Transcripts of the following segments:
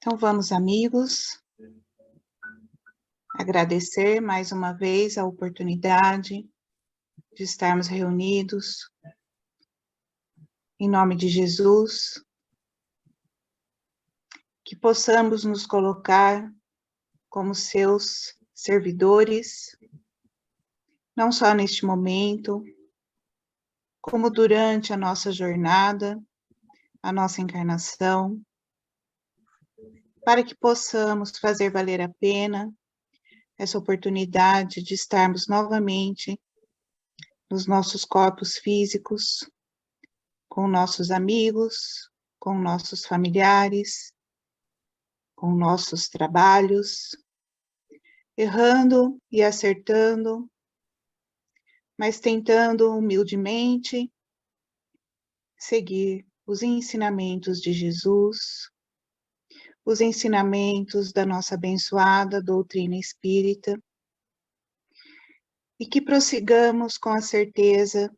Então vamos, amigos, agradecer mais uma vez a oportunidade de estarmos reunidos em nome de Jesus, que possamos nos colocar como seus servidores, não só neste momento, como durante a nossa jornada, a nossa encarnação, para que possamos fazer valer a pena essa oportunidade de estarmos novamente nos nossos corpos físicos, com nossos amigos, com nossos familiares, com nossos trabalhos, errando e acertando, mas tentando humildemente seguir os ensinamentos de Jesus, os ensinamentos da nossa abençoada doutrina espírita, e que prossigamos com a certeza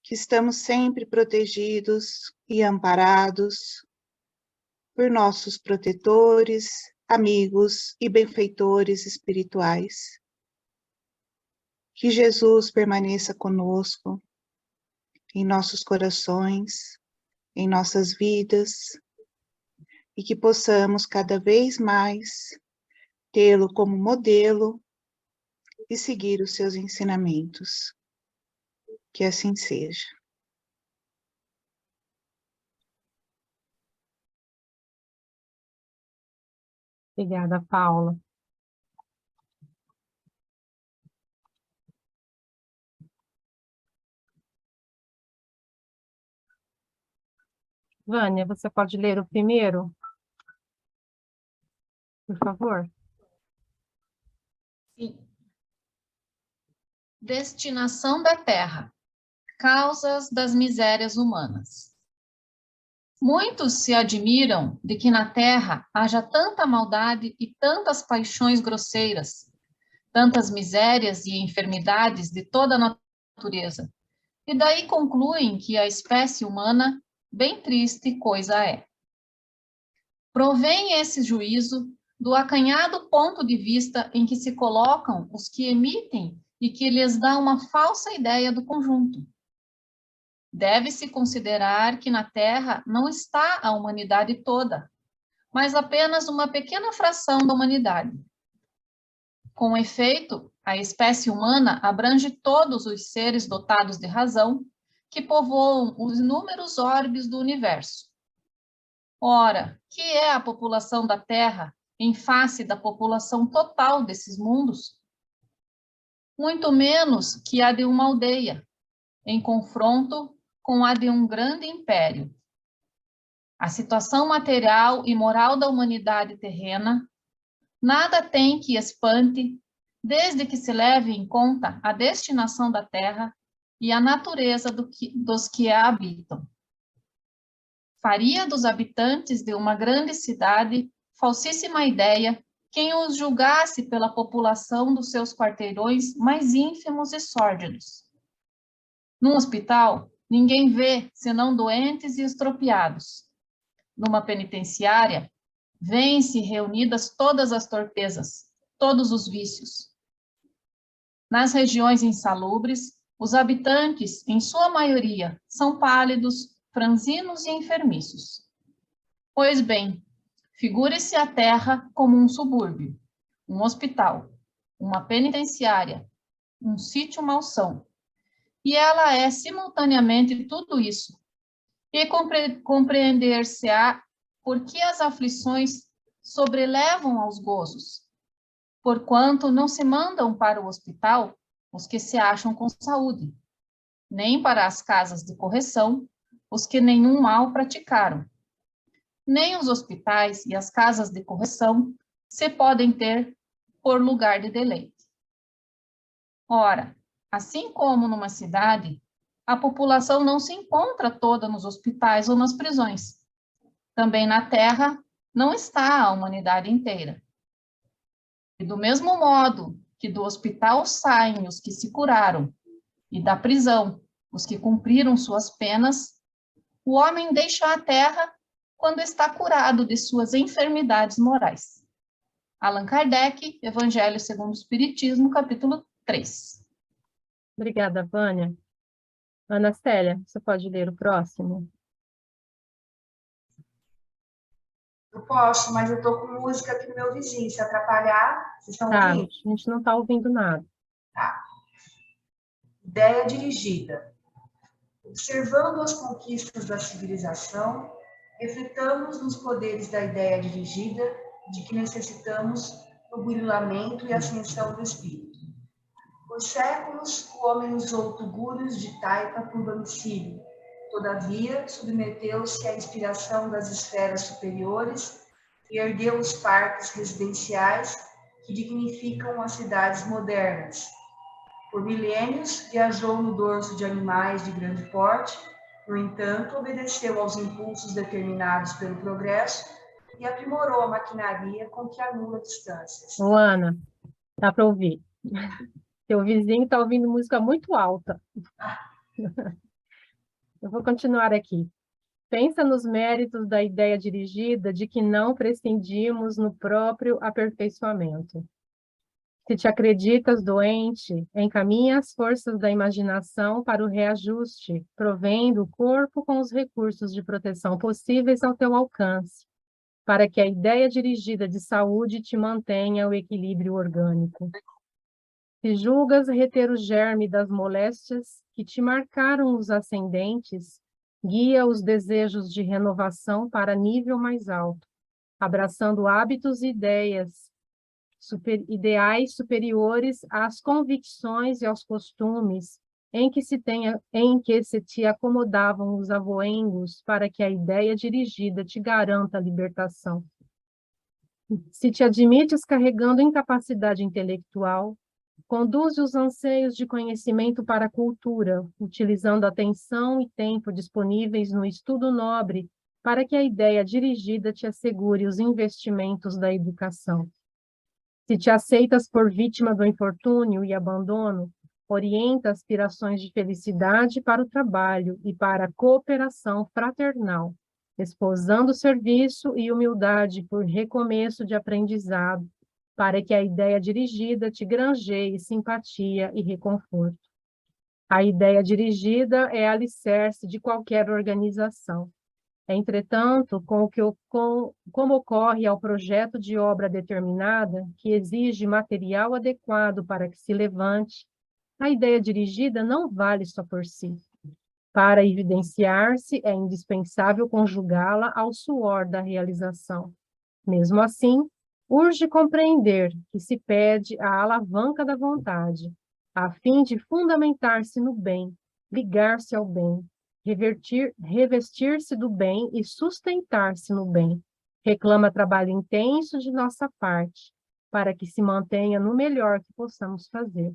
que estamos sempre protegidos e amparados por nossos protetores, amigos e benfeitores espirituais. Que Jesus permaneça conosco, em nossos corações, em nossas vidas, e que possamos cada vez mais tê-lo como modelo e seguir os seus ensinamentos. Que assim seja. Obrigada, Paula. Vânia, você pode ler o primeiro? Por favor. Sim. Destinação da Terra. Causas das misérias humanas. Muitos se admiram de que na Terra haja tanta maldade e tantas paixões grosseiras, tantas misérias e enfermidades de toda a natureza, e daí concluem que a espécie humana, bem triste coisa é. Provém esse juízo do acanhado ponto de vista em que se colocam os que emitem e que lhes dá uma falsa ideia do conjunto. Deve-se considerar que na Terra não está a humanidade toda, mas apenas uma pequena fração da humanidade. Com efeito, a espécie humana abrange todos os seres dotados de razão que povoam os inúmeros orbes do universo. Ora, que é a população da Terra em face da população total desses mundos? Muito menos que a de uma aldeia, em confronto com a de um grande império. A situação material e moral da humanidade terrena nada tem que espante, desde que se leve em conta a destinação da terra e a natureza dos que a habitam. Faria dos habitantes de uma grande cidade falsíssima ideia quem os julgasse pela população dos seus quarteirões mais ínfimos e sórdidos. Num hospital, ninguém vê senão doentes e estropiados. Numa penitenciária, vêem-se reunidas todas as torpezas, todos os vícios. Nas regiões insalubres, os habitantes, em sua maioria, são pálidos, franzinos e enfermiços. Pois bem, figure-se a terra como um subúrbio, um hospital, uma penitenciária, um sítio malsão. E ela é simultaneamente tudo isso. E compreender-se-á por que as aflições sobrelevam aos gozos, porquanto não se mandam para o hospital os que se acham com saúde, nem para as casas de correção os que nenhum mal praticaram. Nem os hospitais e as casas de correção se podem ter por lugar de deleite. Ora, assim como numa cidade, a população não se encontra toda nos hospitais ou nas prisões. Também na Terra não está a humanidade inteira. E do mesmo modo que do hospital saem os que se curaram, e da prisão os que cumpriram suas penas, o homem deixa a Terra quando está curado de suas enfermidades morais. Allan Kardec, Evangelho segundo o Espiritismo, capítulo 3. Obrigada, Vânia. Ana Célia, você pode ler o próximo? Eu posso, mas eu estou com música aqui no meu vizinho. Se atrapalhar, vocês estão Tá, ouvindo? a gente não está ouvindo nada. Tá. Ideia dirigida. Observando as conquistas da civilização, refletamos nos poderes da ideia dirigida de que necessitamos no burilamento e ascensão do espírito. Por séculos, o homem usou tugúrios de taipa por domicílio. Todavia, submeteu-se à inspiração das esferas superiores e ergueu os parques residenciais que dignificam as cidades modernas. Por milênios, viajou no dorso de animais de grande porte, no entanto, obedeceu aos impulsos determinados pelo progresso e aprimorou a maquinaria com que anula distâncias. Ô, Ana, dá para ouvir. Seu vizinho está ouvindo música muito alta. Eu vou continuar aqui. Pensa nos méritos da ideia dirigida de que não prescindimos no próprio aperfeiçoamento. Se te acreditas doente, encaminha as forças da imaginação para o reajuste, provendo o corpo com os recursos de proteção possíveis ao teu alcance, para que a ideia dirigida de saúde te mantenha o equilíbrio orgânico. Se julgas reter o germe das moléstias que te marcaram os ascendentes, guia os desejos de renovação para nível mais alto, abraçando hábitos e ideais superiores às convicções e aos costumes em que se te acomodavam os avoengos para que a ideia dirigida te garanta a libertação. Se te admites carregando incapacidade intelectual, conduze os anseios de conhecimento para a cultura, utilizando atenção e tempo disponíveis no estudo nobre para que a ideia dirigida te assegure os investimentos da educação. Se te aceitas por vítima do infortúnio e abandono, orienta aspirações de felicidade para o trabalho e para a cooperação fraternal, esposando serviço e humildade por recomeço de aprendizado, para que a ideia dirigida te granjeie simpatia e reconforto. A ideia dirigida é alicerce de qualquer organização. Entretanto, como ocorre ao projeto de obra determinada, que exige material adequado para que se levante, a ideia dirigida não vale só por si. Para evidenciar-se, é indispensável conjugá-la ao suor da realização. Mesmo assim, urge compreender que se pede a alavanca da vontade, a fim de fundamentar-se no bem, ligar-se ao bem, revestir-se do bem e sustentar-se no bem. Reclama trabalho intenso de nossa parte, para que se mantenha no melhor que possamos fazer.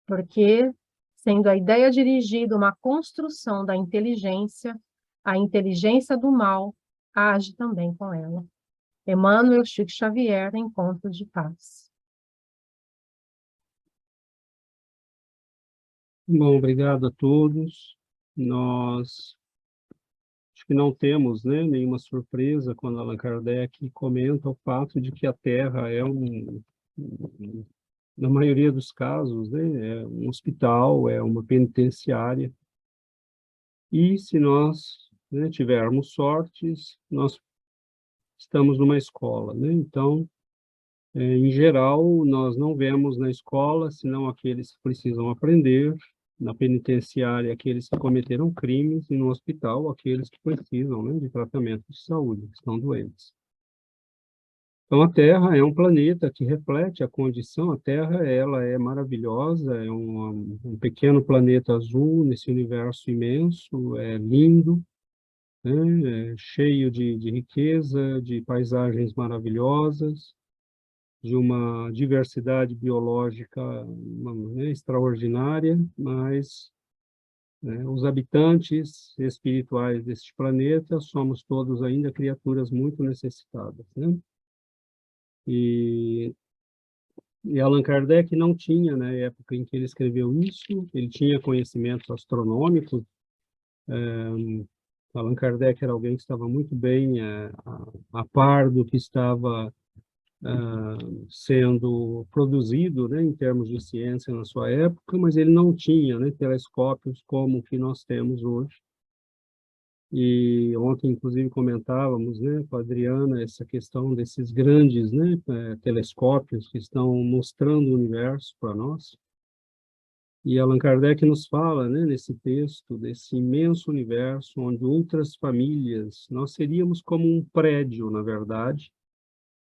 Porque, sendo a ideia dirigida uma construção da inteligência, a inteligência do mal age também com ela. Emmanuel Chico Xavier, Encontro de Paz. Bom, obrigado a todos. Nós acho que não temos, né, nenhuma surpresa quando Allan Kardec comenta o fato de que a Terra é na maioria dos casos, né, é um hospital, é uma penitenciária. E se nós, né, tivermos sortes, nós estamos numa escola, né? Então, em geral, nós não vemos na escola, senão aqueles que precisam aprender, na penitenciária, aqueles que cometeram crimes, e no hospital, aqueles que precisam, né, de tratamento de saúde, que estão doentes. Então, a Terra é um planeta que reflete a condição. A Terra, ela é maravilhosa, é um pequeno planeta azul nesse universo imenso, é lindo, né, é cheio de riqueza, de paisagens maravilhosas, de uma diversidade biológica, né, extraordinária, mas, né, os habitantes espirituais deste planeta somos todos ainda criaturas muito necessitadas, né? E Allan Kardec não tinha, na época em que ele escreveu isso, ele tinha conhecimentos astronômicos, Allan Kardec era alguém que estava muito bem a par do que estava sendo produzido, né, em termos de ciência na sua época, mas ele não tinha, né, telescópios como o que nós temos hoje. E ontem, inclusive, comentávamos, né, com a Adriana essa questão desses grandes, né, telescópios que estão mostrando o universo para nós. E Allan Kardec nos fala, né, nesse texto, desse imenso universo onde outras famílias, nós seríamos como um prédio, na verdade,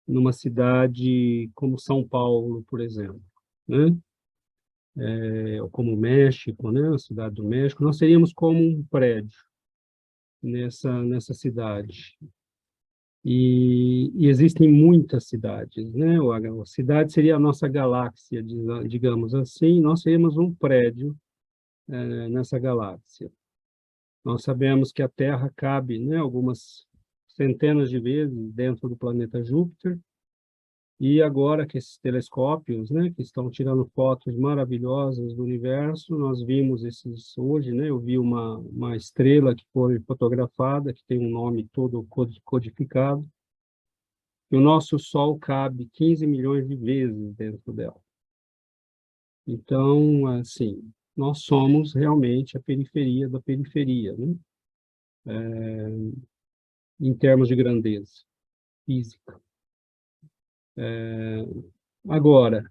numa cidade como São Paulo, por exemplo, né? Ou como México, né? A cidade do México, nós seríamos como um prédio nessa cidade. E existem muitas cidades, né? A cidade seria a nossa galáxia, digamos assim, nós seríamos um prédio nessa galáxia. Nós sabemos que a Terra cabe, né, algumas centenas de vezes dentro do planeta Júpiter, e agora que esses telescópios, né, que estão tirando fotos maravilhosas do universo, nós vimos esses hoje, né, eu vi uma estrela que foi fotografada, que tem um nome todo codificado, e o nosso Sol cabe 15 milhões de vezes dentro dela. Então, assim, nós somos realmente a periferia da periferia, né, em termos de grandeza física. Agora,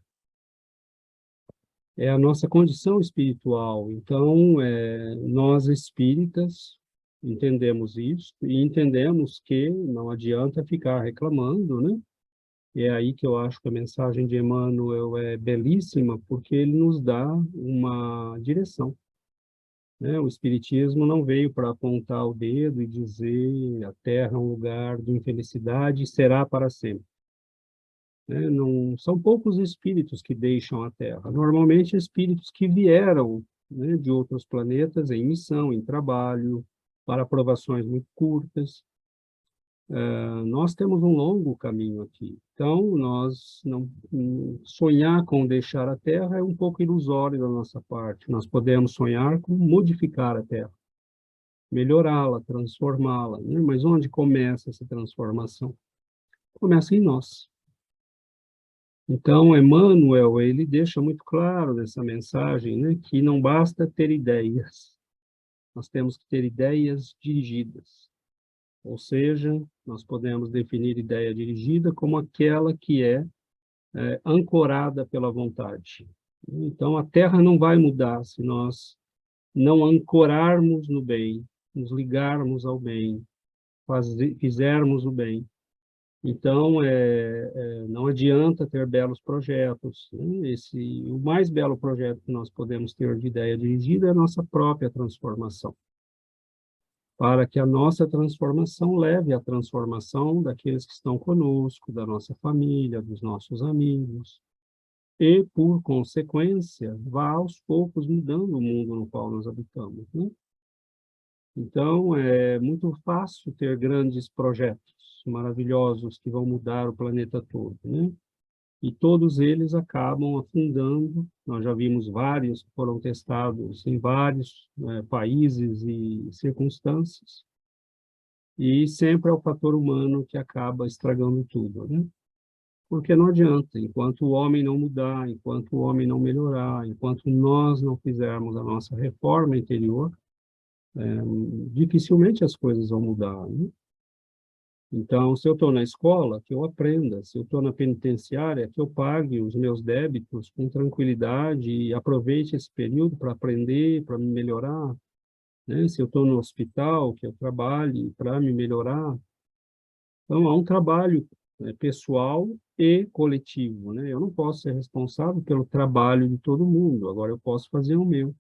é a nossa condição espiritual. Então, nós espíritas entendemos isso e entendemos que não adianta ficar reclamando, né? E é aí que eu acho que a mensagem de Emmanuel é belíssima, porque ele nos dá uma direção, né? O Espiritismo não veio para apontar o dedo e dizer a Terra é um lugar de infelicidade e será para sempre. Né? Não, são poucos espíritos que deixam a Terra. Normalmente, espíritos que vieram, né, de outros planetas em missão, em trabalho, para provações muito curtas. Nós temos um longo caminho aqui. Então, nós não sonhar com deixar a Terra é um pouco ilusório da nossa parte. Nós podemos sonhar com modificar a Terra, melhorá-la, transformá-la, né? Mas onde começa essa transformação? Começa em nós. Então, Emmanuel, ele deixa muito claro nessa mensagem, né, que não basta ter ideias, nós temos que ter ideias dirigidas. Ou seja, nós podemos definir ideia dirigida como aquela que é ancorada pela vontade. Então, a Terra não vai mudar se nós não ancorarmos no bem, nos ligarmos ao bem, fizermos o bem. Então, não adianta ter belos projetos, né? O mais belo projeto que nós podemos ter de ideia dirigida é a nossa própria transformação, para que a nossa transformação leve à transformação daqueles que estão conosco, da nossa família, dos nossos amigos, e, por consequência, vá aos poucos mudando o mundo no qual nós habitamos, né? Então, é muito fácil ter grandes projetos maravilhosos que vão mudar o planeta todo, né? E todos eles acabam afundando. Nós já vimos vários que foram testados em vários países e circunstâncias, e sempre é o fator humano que acaba estragando tudo, né? Porque não adianta, enquanto o homem não mudar, enquanto o homem não melhorar, enquanto nós não fizermos a nossa reforma interior, dificilmente as coisas vão mudar, né? Então, se eu estou na escola, que eu aprenda. Se eu estou na penitenciária, que eu pague os meus débitos com tranquilidade e aproveite esse período para aprender, para me melhorar, né? Se eu estou no hospital, que eu trabalhe para me melhorar. Então, há um trabalho, né, pessoal e coletivo, né? Eu não posso ser responsável pelo trabalho de todo mundo, agora eu posso fazer o meu.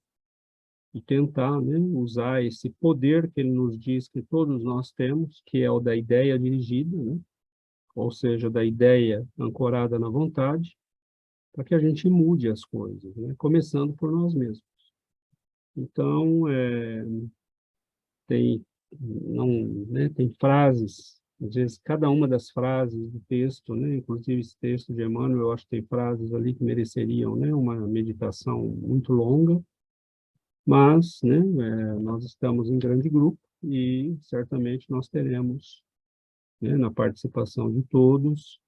E tentar, né, usar esse poder que ele nos diz que todos nós temos, que é o da ideia dirigida, né? Ou seja, da ideia ancorada na vontade, para que a gente mude as coisas, né? Começando por nós mesmos. Então, tem frases, às vezes cada uma das frases do texto, né, inclusive esse texto de Emmanuel, eu acho que tem frases ali que mereceriam, né, uma meditação muito longa, mas, né, nós estamos em grande grupo, e certamente nós teremos, né, na participação de todos,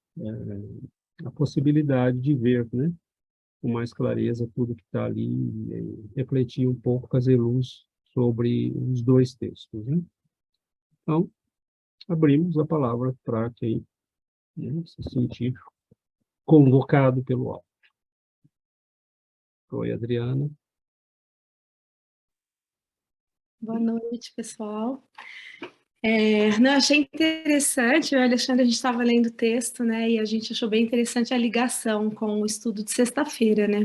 a possibilidade de ver, né, com mais clareza tudo que está ali, e refletir um pouco, fazer luz sobre os dois textos, né? Então, abrimos a palavra para quem, né, se sentir convocado pelo alto. Oi, Adriana. Boa noite, pessoal. Não, achei interessante, o Alexandre, a gente estava lendo o texto, né, e a gente achou bem interessante a ligação com o estudo de sexta-feira, né,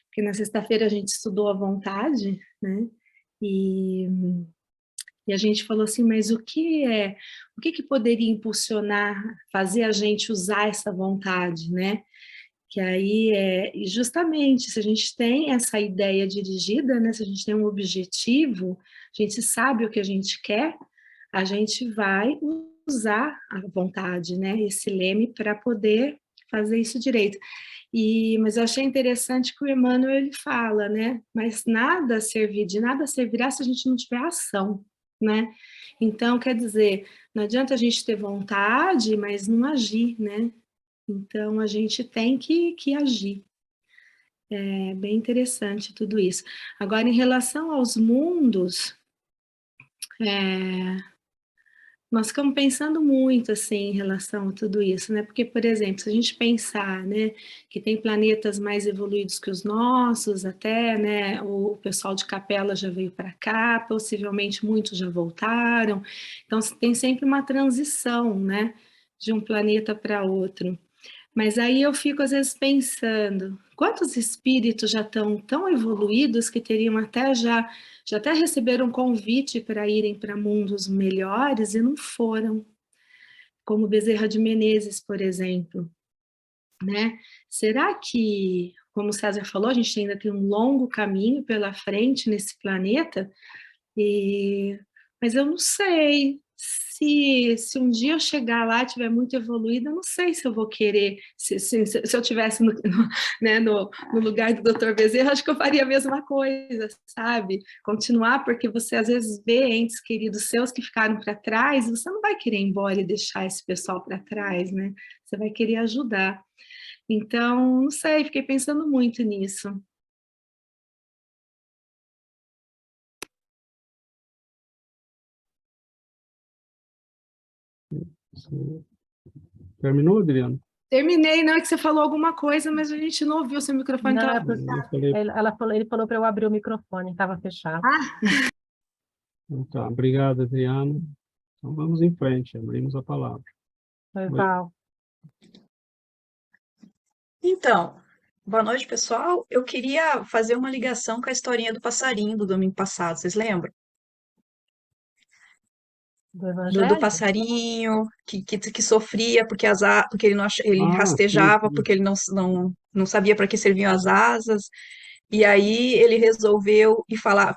porque na sexta-feira a gente estudou a vontade, né, e a gente falou assim, mas o que poderia impulsionar, fazer a gente usar essa vontade, né, que aí e justamente, se a gente tem essa ideia dirigida, né, se a gente tem um objetivo, a gente sabe o que a gente quer, a gente vai usar a vontade, né, esse leme para poder fazer isso direito. Mas eu achei interessante que o Emmanuel ele fala, né, mas de nada servirá se a gente não tiver ação, né? Então, quer dizer, não adianta a gente ter vontade, mas não agir, né? Então, a gente tem que agir. É bem interessante tudo isso. Agora, em relação aos mundos, nós ficamos pensando muito, assim, em relação a tudo isso, né? Porque, por exemplo, se a gente pensar, né, que tem planetas mais evoluídos que os nossos, até, né, o pessoal de Capela já veio para cá, possivelmente muitos já voltaram, então tem sempre uma transição, né, de um planeta para outro. Mas aí eu fico, às vezes, pensando, quantos espíritos já estão tão evoluídos que teriam já até receberam convite para irem para mundos melhores e não foram, como Bezerra de Menezes, por exemplo, né? Será que, como o César falou, a gente ainda tem um longo caminho pela frente nesse planeta? Mas eu não sei se um dia eu chegar lá e estiver muito evoluída, eu não sei se eu vou querer, se eu estivesse né, no lugar do Dr. Bezerra, acho que eu faria a mesma coisa, sabe? Continuar, porque você às vezes vê entes queridos seus que ficaram para trás, você não vai querer ir embora e deixar esse pessoal para trás, né? Você vai querer ajudar. Então, não sei, fiquei pensando muito nisso. Terminou, Adriana? Terminei, não é que você falou alguma coisa, mas a gente não ouviu, seu microfone Não, estava... ele falou para eu abrir o microfone, estava fechado. Tá, obrigado, Adriana. Então, vamos em frente, abrimos a palavra. Oi, Val. Então, boa noite, pessoal. Eu queria fazer uma ligação com a historinha do passarinho do domingo passado, vocês lembram? Do Do Evangelho? passarinho que sofria porque porque ele, não ele Ah, rastejava, sim. porque ele não sabia para que serviam as asas. E aí ele resolveu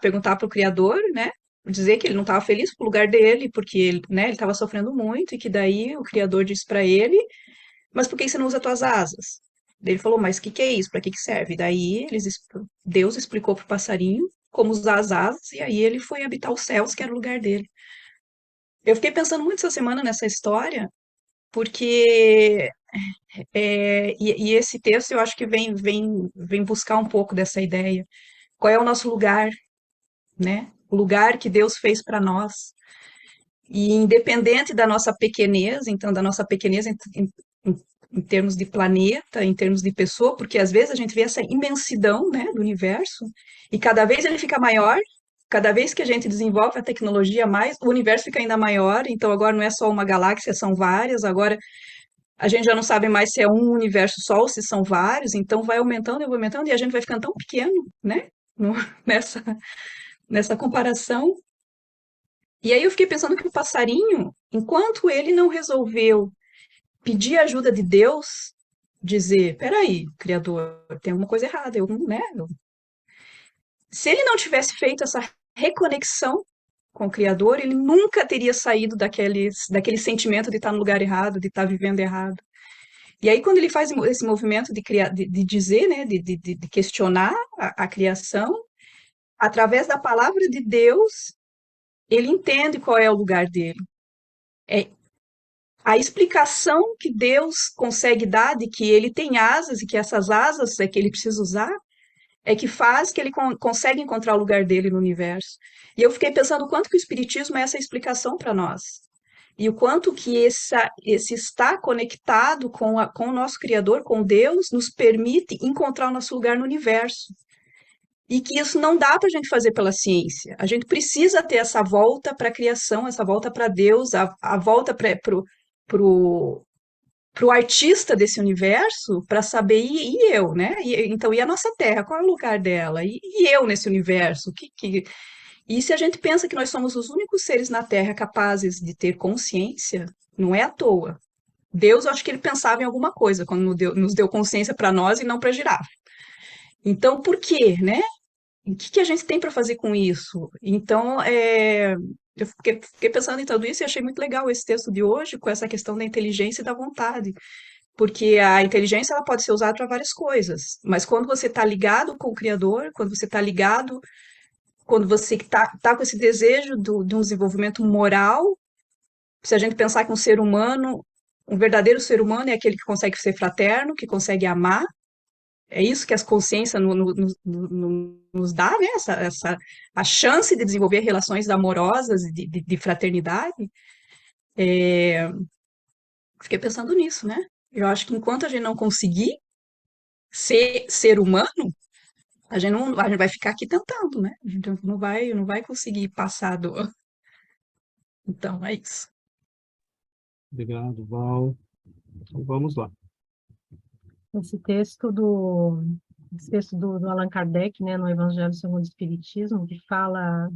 perguntar para o Criador, né? Dizer que ele não estava feliz com o lugar dele, porque ele, né, ele estava sofrendo muito, e que daí o Criador disse para ele: mas por que você não usa as tuas asas? Daí ele falou: mas o que é isso? Para que serve? Daí Deus explicou para o passarinho como usar as asas, e aí ele foi habitar os céus, que era o lugar dele. Eu fiquei pensando muito essa semana nessa história, porque e esse texto eu acho que vem buscar um pouco dessa ideia. Qual é o nosso lugar, né? O lugar que Deus fez para nós. E independente da nossa pequenez, então, da nossa pequenez em termos de planeta, em termos de pessoa, porque às vezes a gente vê essa imensidão, né, do universo, e cada vez ele fica maior, cada vez que a gente desenvolve a tecnologia mais, o universo fica ainda maior, então agora não é só uma galáxia, são várias, agora a gente já não sabe mais se é um universo só ou se são vários, então vai aumentando, e a gente vai ficando tão pequeno, né, nessa, nessa comparação. E aí eu fiquei pensando que o passarinho, enquanto ele não resolveu pedir ajuda de Deus, dizer, peraí, Criador, tem alguma coisa errada, se ele não tivesse feito essa reconexão com o Criador, ele nunca teria saído daquele sentimento de estar no lugar errado, de estar vivendo errado. E aí, quando ele faz esse movimento de dizer, né, de questionar a criação, através da palavra de Deus, ele entende qual é o lugar dele. A explicação que Deus consegue dar de que ele tem asas e que essas asas é que ele precisa usar é que faz que ele consegue encontrar o lugar dele no universo. E eu fiquei pensando o quanto que o Espiritismo é essa explicação para nós. E o quanto que esse estar conectado com o nosso Criador, com Deus, nos permite encontrar o nosso lugar no universo. E que isso não dá para a gente fazer pela ciência. A gente precisa ter essa volta para a criação, essa volta para Deus, a volta para o artista desse universo, para saber, e eu, né? Então, e a nossa Terra, qual é o lugar dela? E eu nesse universo? E se a gente pensa que nós somos os únicos seres na Terra capazes de ter consciência, não é à toa. Deus, eu acho que ele pensava em alguma coisa quando nos deu consciência para nós e não para a girafa. Então, por quê, né? O que a gente tem para fazer com isso? Então, eu fiquei pensando em tudo isso e achei muito legal esse texto de hoje, com essa questão da inteligência e da vontade. Porque a inteligência ela pode ser usada para várias coisas, mas quando você está ligado com o Criador, quando você está ligado, quando você tá com esse desejo de um desenvolvimento moral, se a gente pensar que um ser humano, um verdadeiro ser humano é aquele que consegue ser fraterno, que consegue amar, é isso que as consciências nos dá, né? A chance de desenvolver relações amorosas, de fraternidade. Fiquei pensando nisso, né? Eu acho que enquanto a gente não conseguir ser humano, a gente vai ficar aqui tentando, né? A gente não vai conseguir passar do. Então, é isso. Obrigado, Val. Então, vamos lá. Esse texto do Allan Kardec, né, no Evangelho segundo o Espiritismo, que fala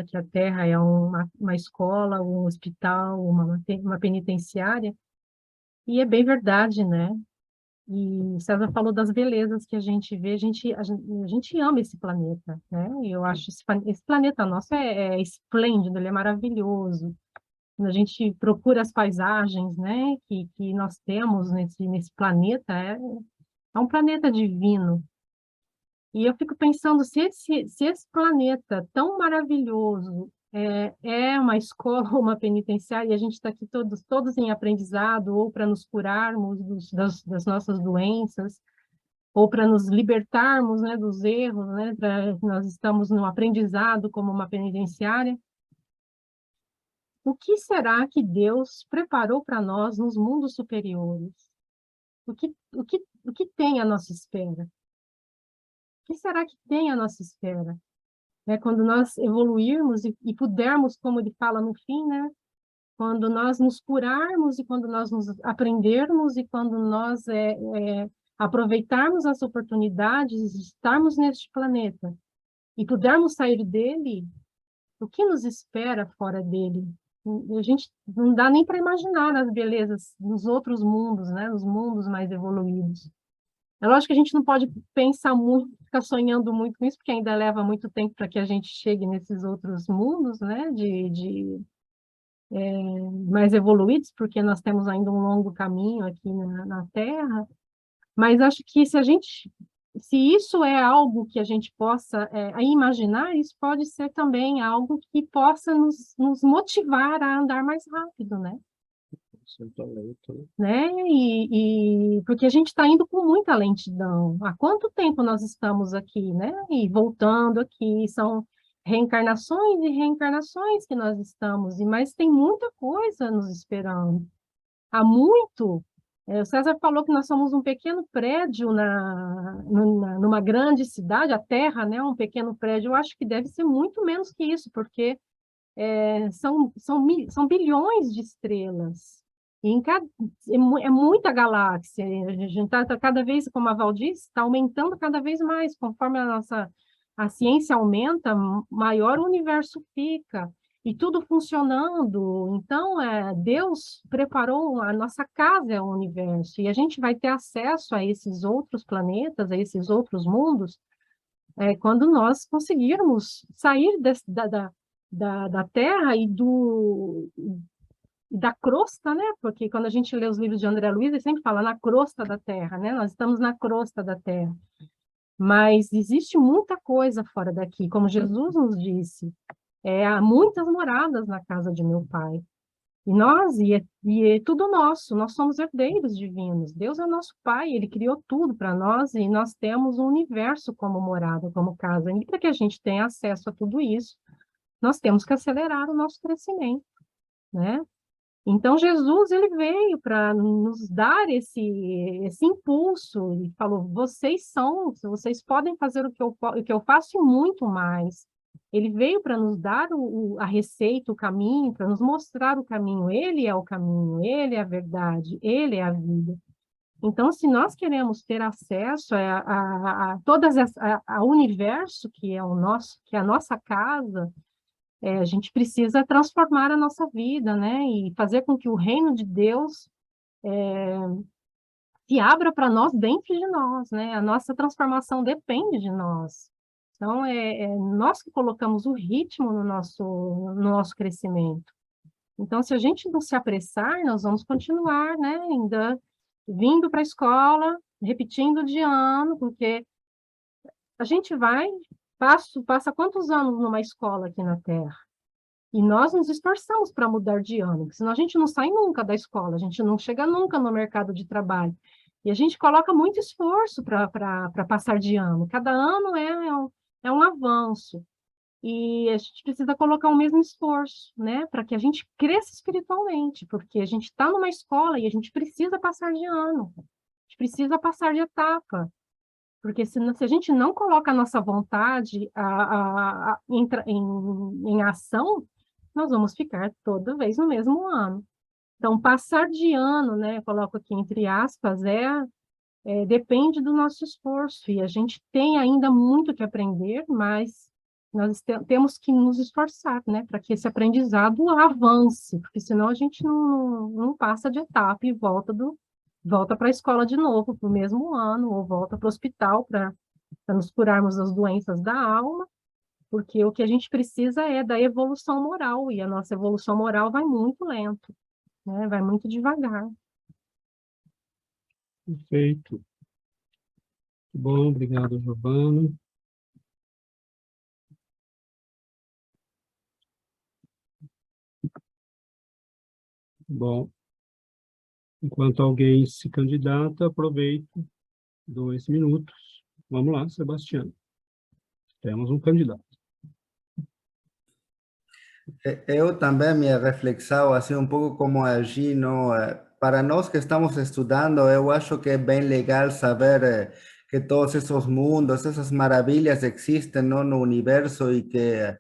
que a Terra é uma escola, um hospital, uma penitenciária, e é bem verdade, né? E César falou das belezas que a gente vê, a gente ama esse planeta, né? E eu acho esse planeta nosso é esplêndido, ele é maravilhoso. Quando a gente procura as paisagens, né, que nós temos nesse planeta, é um planeta divino. E eu fico pensando, se esse planeta tão maravilhoso é uma escola, uma penitenciária, e a gente está aqui todos em aprendizado, ou para nos curarmos das nossas doenças, ou para nos libertarmos, né, dos erros, né, nós estamos no aprendizado como uma penitenciária. O que será que Deus preparou para nós nos mundos superiores? O que tem à nossa espera? O que será que tem à nossa espera? Quando nós evoluirmos e pudermos, como ele fala no fim, né? Quando nós nos curarmos e quando nós nos aprendermos e quando nós aproveitarmos as oportunidades de estarmos neste planeta e pudermos sair dele, o que nos espera fora dele? A gente não dá nem para imaginar as belezas dos outros mundos, né? Os mundos mais evoluídos. É lógico que a gente não pode pensar muito, ficar sonhando muito com isso, porque ainda leva muito tempo para que a gente chegue nesses outros mundos, né? Mais evoluídos, porque nós temos ainda um longo caminho aqui na Terra. Mas acho que se isso é algo que a gente possa imaginar, isso pode ser também algo que possa nos motivar a andar mais rápido, né? Porque a gente está indo com muita lentidão. Há quanto tempo nós estamos aqui, né? E voltando aqui, são reencarnações e reencarnações que nós estamos, mas tem muita coisa nos esperando. Há muito. O César falou que nós somos um pequeno prédio numa grande cidade, a Terra, né? Um pequeno prédio. Eu acho que deve ser muito menos que isso, porque são bilhões de estrelas. É muita galáxia. A gente está cada vez, como a Val disse, está aumentando cada vez mais. Conforme a ciência aumenta, maior o universo fica. E tudo funcionando. Então, Deus preparou, a nossa casa é o universo. E a gente vai ter acesso a esses outros planetas, a esses outros mundos, quando nós conseguirmos sair da Terra e da crosta, né? Porque quando a gente lê os livros de André Luiz, ele sempre fala na crosta da Terra, né? Nós estamos na crosta da Terra. Mas existe muita coisa fora daqui, como Jesus nos disse. há muitas moradas na casa de meu Pai. E é tudo nosso, nós somos herdeiros divinos. Deus é nosso Pai, Ele criou tudo para nós e nós temos o universo como morada, como casa. E para que a gente tenha acesso a tudo isso, nós temos que acelerar o nosso crescimento, né? Então, Jesus, ele veio para nos dar esse impulso, e falou, vocês podem fazer o que eu faço e muito mais. Ele veio para nos dar a receita, o caminho, para nos mostrar o caminho. Ele é o caminho, ele é a verdade, ele é a vida. Então, se nós queremos ter acesso a todas ao universo que é o nosso, que é a nossa casa, a gente precisa transformar a nossa vida, né? E fazer com que o reino de Deus se abra para nós dentro de nós, né? A nossa transformação depende de nós. Então, nós que colocamos o ritmo no nosso crescimento. Então, se a gente não se apressar, nós vamos continuar, né? Ainda vindo para a escola, repetindo de ano, porque a gente passa quantos anos numa escola aqui na Terra? E nós nos esforçamos para mudar de ano, senão a gente não sai nunca da escola, a gente não chega nunca no mercado de trabalho. E a gente coloca muito esforço para passar de ano. Cada ano é um avanço. E a gente precisa colocar o mesmo esforço, né? Para que a gente cresça espiritualmente, porque a gente está numa escola e a gente precisa passar de ano. A gente precisa passar de etapa. Porque se a gente não coloca a nossa vontade em ação, nós vamos ficar toda vez no mesmo ano. Então, passar de ano, né, coloco aqui entre aspas, depende do nosso esforço, e a gente tem ainda muito que aprender, mas nós temos que nos esforçar, né, para que esse aprendizado avance, porque senão a gente não passa de etapa e volta para a escola de novo, para o mesmo ano, ou volta para o hospital para nos curarmos das doenças da alma, porque o que a gente precisa é da evolução moral, e a nossa evolução moral vai muito lento, né? Vai muito devagar. Perfeito. Bom, obrigado, Giovana. Bom, enquanto alguém se candidata, aproveito 2 minutos. Vamos lá, Sebastião. Temos um candidato. Eu também, minha reflexão, assim, um pouco como agir, não? Para nós que estamos estudando, eu acho que é bem legal saber que todos esses mundos, essas maravilhas existem, não, no universo e que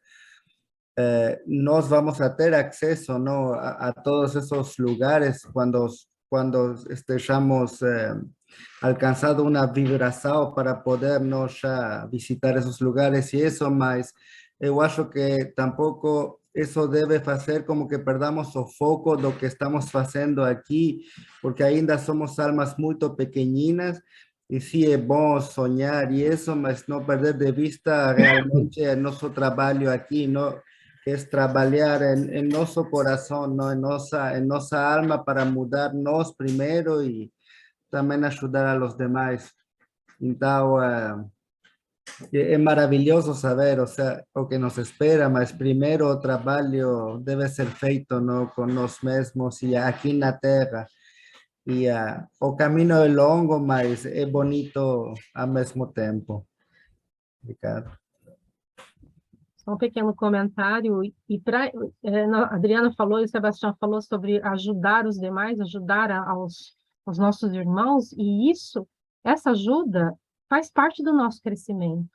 nós vamos a ter acesso, não, a todos esos lugares quando estejamos alcançando uma vibração para podermos já visitar esses lugares e isso, mas eu acho que tampouco isso deve fazer como que perdamos o foco do que estamos fazendo aqui, porque ainda somos almas muito pequeninas, e sim é bom sonhar e isso, mas não perder de vista realmente nosso trabalho aqui, não, que é trabalhar em nosso coração, não, em nossa alma para mudar nós primeiro e também ajudar a los demais. Então, é maravilhoso saber, ou seja, o que nos espera, mas primeiro o trabalho deve ser feito, não, com nós mesmos e aqui na Terra. E o caminho é longo, mas é bonito ao mesmo tempo. Obrigado. Um pequeno comentário, a Adriana falou e o Sebastião falou sobre ajudar os demais, ajudar aos nossos irmãos, e essa ajuda faz parte do nosso crescimento.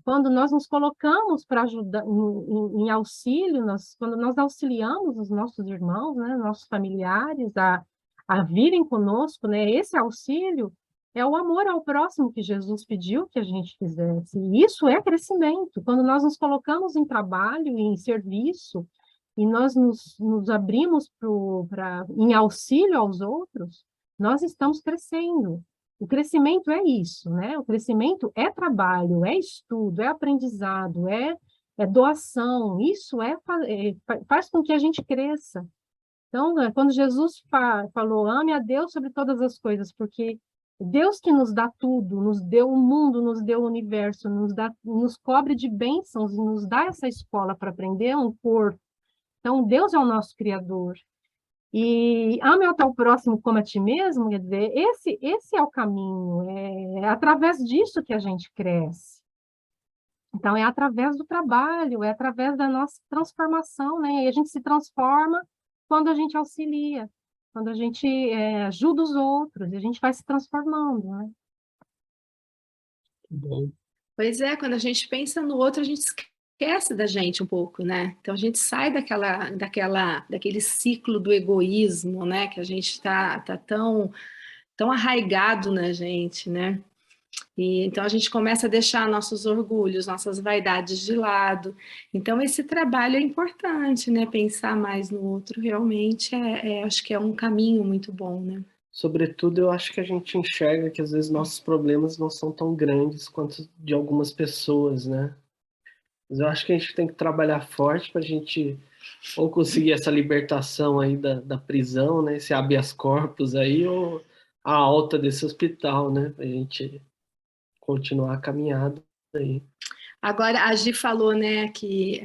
Quando nós nos colocamos para ajudar em auxílio, quando nós auxiliamos os nossos irmãos, né, nossos familiares a virem conosco, né, esse auxílio é o amor ao próximo que Jesus pediu que a gente fizesse. E isso é crescimento. Quando nós nos colocamos em trabalho, em serviço, e nós nos abrimos em auxílio aos outros, nós estamos crescendo. O crescimento é isso, né? O crescimento é trabalho, é estudo, é aprendizado, é doação. Isso faz com que a gente cresça. Então, quando Jesus falou, ame a Deus sobre todas as coisas, porque Deus que nos dá tudo, nos deu o mundo, nos deu o universo, nos cobre de bênçãos e nos dá essa escola para aprender um corpo. Então, Deus é o nosso Criador. E ame ao teu próximo como a ti mesmo, quer dizer, esse é o caminho, é através disso que a gente cresce. Então, é através do trabalho, é através da nossa transformação, né? E a gente se transforma quando a gente auxilia, quando a gente ajuda os outros, e a gente vai se transformando, né? Bom, Pois é, quando a gente pensa no outro, a gente esquece da gente um pouco, né? Então a gente sai daquele ciclo do egoísmo, né? Que a gente está tão arraigado na gente, né? E então a gente começa a deixar nossos orgulhos, nossas vaidades de lado. Então esse trabalho é importante, né? Pensar mais no outro realmente acho que é um caminho muito bom, né? Sobretudo, eu acho que a gente enxerga que às vezes nossos problemas não são tão grandes quanto de algumas pessoas, né? Mas eu acho que a gente tem que trabalhar forte para a gente ou conseguir essa libertação aí da prisão, né? Esse habeas corpus aí, ou a alta desse hospital, né? Para a gente continuar a caminhada aí. Agora, a Gi falou, né, que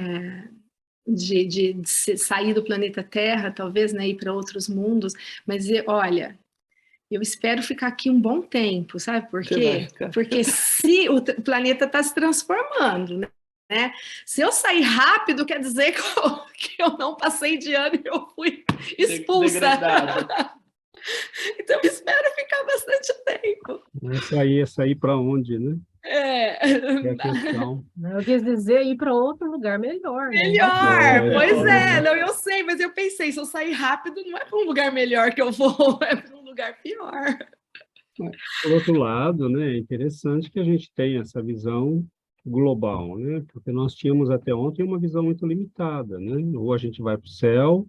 de sair do planeta Terra, talvez, né, ir para outros mundos, mas olha, eu espero ficar aqui um bom tempo, sabe por quê? Porque se o planeta está se transformando, né? Se eu sair rápido, quer dizer que eu não passei de ano e eu fui expulsa. Então, eu espero ficar bastante tempo. é sair para onde, né? É a questão. Eu quis dizer ir para outro lugar melhor, né? Melhor, pois é, não, eu sei, mas eu pensei, se eu sair rápido, não é para um lugar melhor que eu vou, é para um lugar pior. Por outro lado, né, é interessante que a gente tenha essa visão global, né? Porque nós tínhamos até ontem uma visão muito limitada, né? Ou a gente vai para o céu,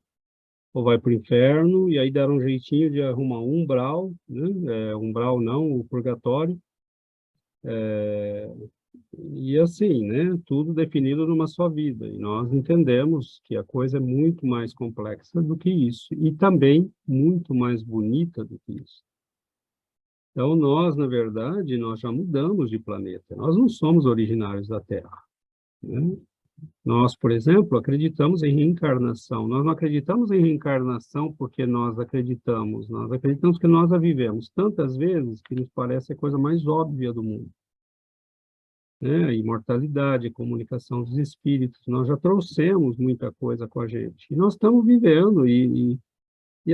ou vai para o inferno, e aí deram um jeitinho de arrumar um umbral, né? Umbral não, o purgatório. E assim, né? Tudo definido numa só vida. E nós entendemos que a coisa é muito mais complexa do que isso, e também muito mais bonita do que isso. Então, nós, na verdade, nós já mudamos de planeta. Nós não somos originários da Terra, né? Nós, por exemplo, acreditamos em reencarnação. Nós não acreditamos em reencarnação porque nós acreditamos que nós a vivemos tantas vezes que nos parece a coisa mais óbvia do mundo, né? A imortalidade, a comunicação dos espíritos, nós já trouxemos muita coisa com a gente. E nós estamos vivendo, e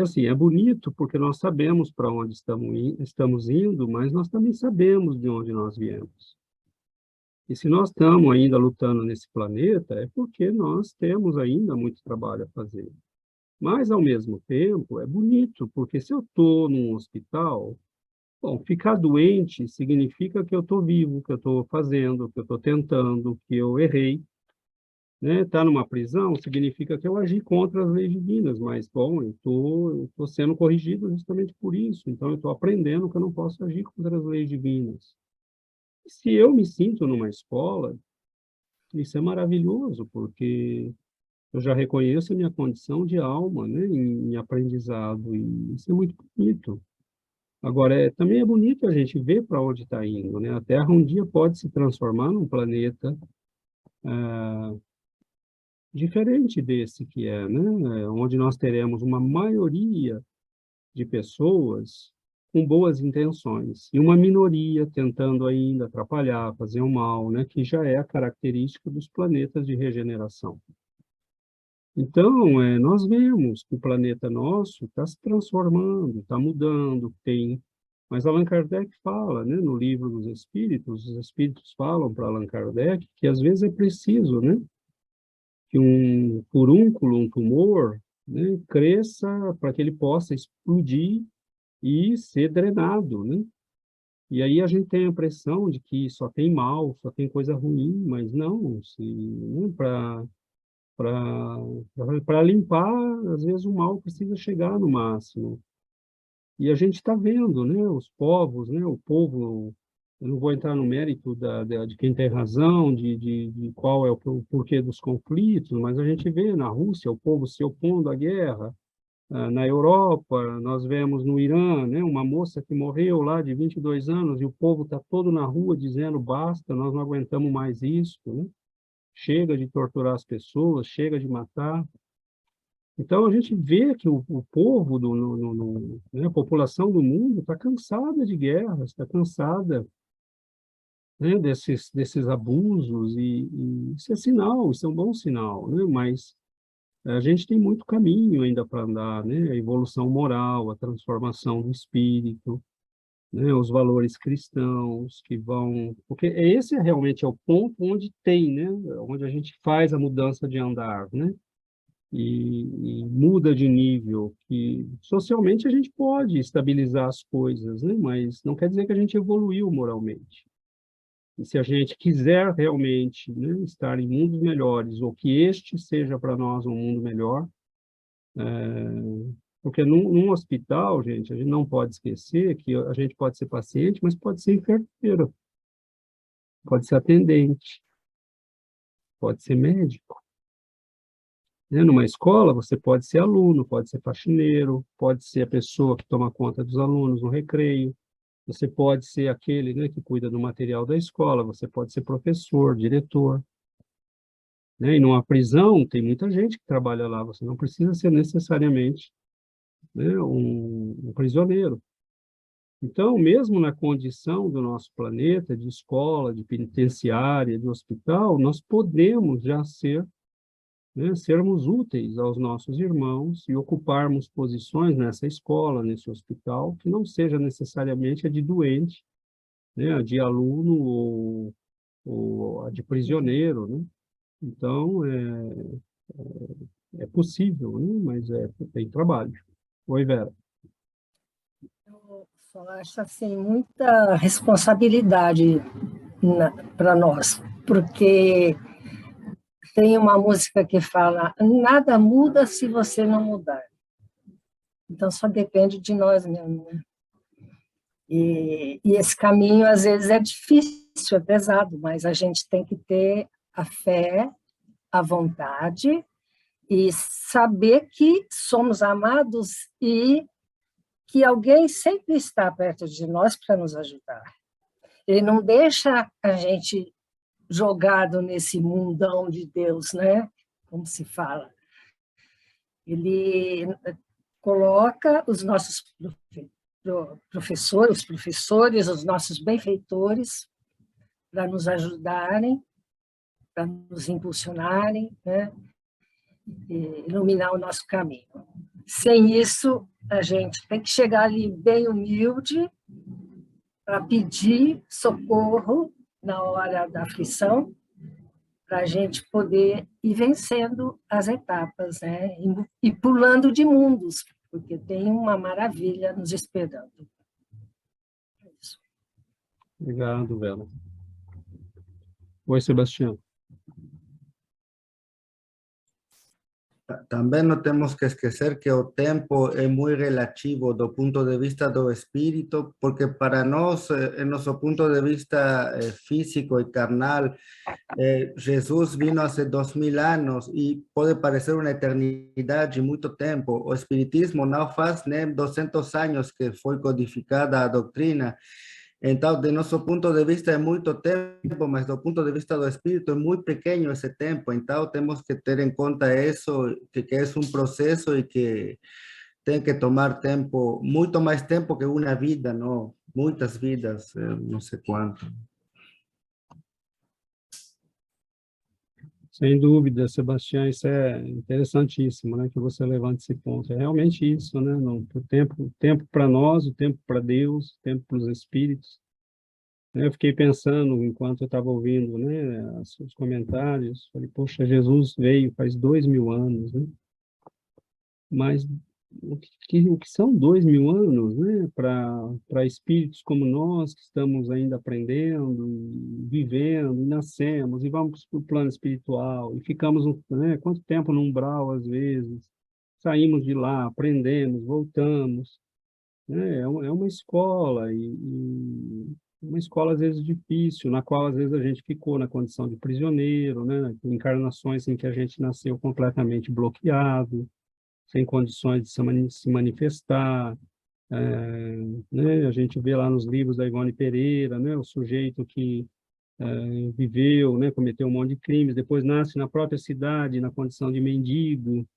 assim, é bonito porque nós sabemos para onde estamos indo, mas nós também sabemos de onde nós viemos. E se nós estamos ainda lutando nesse planeta, é porque nós temos ainda muito trabalho a fazer. Mas, ao mesmo tempo, é bonito, porque se eu estou num hospital, bom, ficar doente significa que eu estou vivo, que eu estou fazendo, que eu estou tentando, que eu errei. Né? Estar numa prisão significa que eu agi contra as leis divinas, mas, bom, eu estou sendo corrigido justamente por isso. Então, eu estou aprendendo que eu não posso agir contra as leis divinas. Se eu me sinto numa escola, isso é maravilhoso, porque eu já reconheço a minha condição de alma, né, em aprendizado, e isso é muito bonito. Agora, também é bonito a gente ver para onde está indo, né? A Terra um dia pode se transformar num planeta diferente desse que né? Onde nós teremos uma maioria de pessoas com boas intenções, e uma minoria tentando ainda atrapalhar, fazer o mal, né? Que já é a característica dos planetas de regeneração. Então, nós vemos que o planeta nosso está se transformando, está mudando, Mas Allan Kardec fala, né, no livro dos Espíritos, os Espíritos falam para Allan Kardec que às vezes é preciso, né, que um furúnculo, um tumor, né, cresça para que ele possa explodir e ser drenado, né? E aí a gente tem a impressão de que só tem mal, só tem coisa ruim, mas não, né, para limpar, às vezes o mal precisa chegar no máximo. E a gente está vendo, né, os povos, né, o povo, eu não vou entrar no mérito de quem tem razão, de qual é o porquê dos conflitos, mas a gente vê na Rússia o povo se opondo à guerra, Na Europa, nós vemos no Irã, né, uma moça que morreu lá de 22 anos e o povo está todo na rua dizendo basta, nós não aguentamos mais isso, né? Chega de torturar as pessoas, chega de matar. Então, a gente vê que o povo, né, a população do mundo está cansada de guerras, está cansada, né, desses abusos, e isso é sinal, isso é um bom sinal, né? Mas a gente tem muito caminho ainda para andar, né? A evolução moral, a transformação do espírito, né? Os valores cristãos que vão... Porque esse realmente é o ponto onde tem, né? Onde a gente faz a mudança de andar, né? E muda de nível, que socialmente a gente pode estabilizar as coisas, né? Mas não quer dizer que a gente evoluiu moralmente. E se a gente quiser realmente, né, estar em mundos melhores, ou que este seja para nós um mundo melhor, porque num hospital, gente, a gente não pode esquecer que a gente pode ser paciente, mas pode ser enfermeiro, pode ser atendente, pode ser médico. Né? Numa escola, você pode ser aluno, pode ser faxineiro, pode ser a pessoa que toma conta dos alunos no recreio, você pode ser aquele, né, que cuida do material da escola, você pode ser professor, diretor. Né? E numa prisão, tem muita gente que trabalha lá, você não precisa ser necessariamente, né, um prisioneiro. Então, mesmo na condição do nosso planeta, de escola, de penitenciária, de hospital, nós podemos já ser, né, sermos úteis aos nossos irmãos e ocuparmos posições nessa escola, nesse hospital, que não seja necessariamente a de doente, né, a de aluno ou a de prisioneiro, né? Então, é possível, né? Mas tem trabalho. Oi, Vera. Eu só acho assim, muita responsabilidade para nós, porque tem uma música que fala: nada muda se você não mudar. Então, só depende de nós mesmos, né? E esse caminho, às vezes, é difícil, é pesado, mas a gente tem que ter a fé, a vontade e saber que somos amados e que alguém sempre está perto de nós para nos ajudar. Ele não deixa a gente jogado nesse mundão de Deus, né? Como se fala. Ele coloca os nossos professores, os nossos benfeitores, para nos ajudarem, para nos impulsionarem, né? E iluminar o nosso caminho. Sem isso, a gente tem que chegar ali bem humilde para pedir socorro na hora da aflição, para a gente poder ir vencendo as etapas, né? E pulando de mundos, porque tem uma maravilha nos esperando. É isso. Obrigado, Vera. Oi, Sebastião. Também não temos que esquecer que o tempo é muito relativo do ponto de vista do espírito, porque para nós, em nosso ponto de vista físico e carnal, Jesus vino há 2000 anos e pode parecer uma eternidade, muito tempo. O espiritismo não faz nem 200 anos que foi codificada a doutrina. Então, de nosso ponto de vista é muito tempo, mas do ponto de vista do espírito é muito pequeno esse tempo. Então, temos que ter em conta isso, que é um processo e que tem que tomar tempo, muito mais tempo que uma vida, não? Muitas vidas, não sei quanto. Sem dúvida, Sebastião, isso é interessantíssimo, né, que você levante esse ponto. É realmente isso, né, o tempo para nós, o tempo para Deus, o tempo para os espíritos. Eu fiquei pensando, enquanto eu estava ouvindo, né, os comentários, falei, poxa, Jesus veio faz 2000 anos, né? Mas o que são 2000 anos, né, para espíritos como nós, que estamos ainda aprendendo, e vivendo, e nascemos, e vamos para o plano espiritual, e ficamos, né, quanto tempo no umbral, às vezes, saímos de lá, aprendemos, voltamos, né, é uma escola, e uma escola, às vezes, difícil, na qual, às vezes, a gente ficou na condição de prisioneiro, né, encarnações em que a gente nasceu completamente bloqueado, sem condições de se manifestar, né? A gente vê lá nos livros da Ivone Pereira, né? O sujeito que viveu, né? Cometeu um monte de crimes, depois nasce na própria cidade, na condição de mendigo,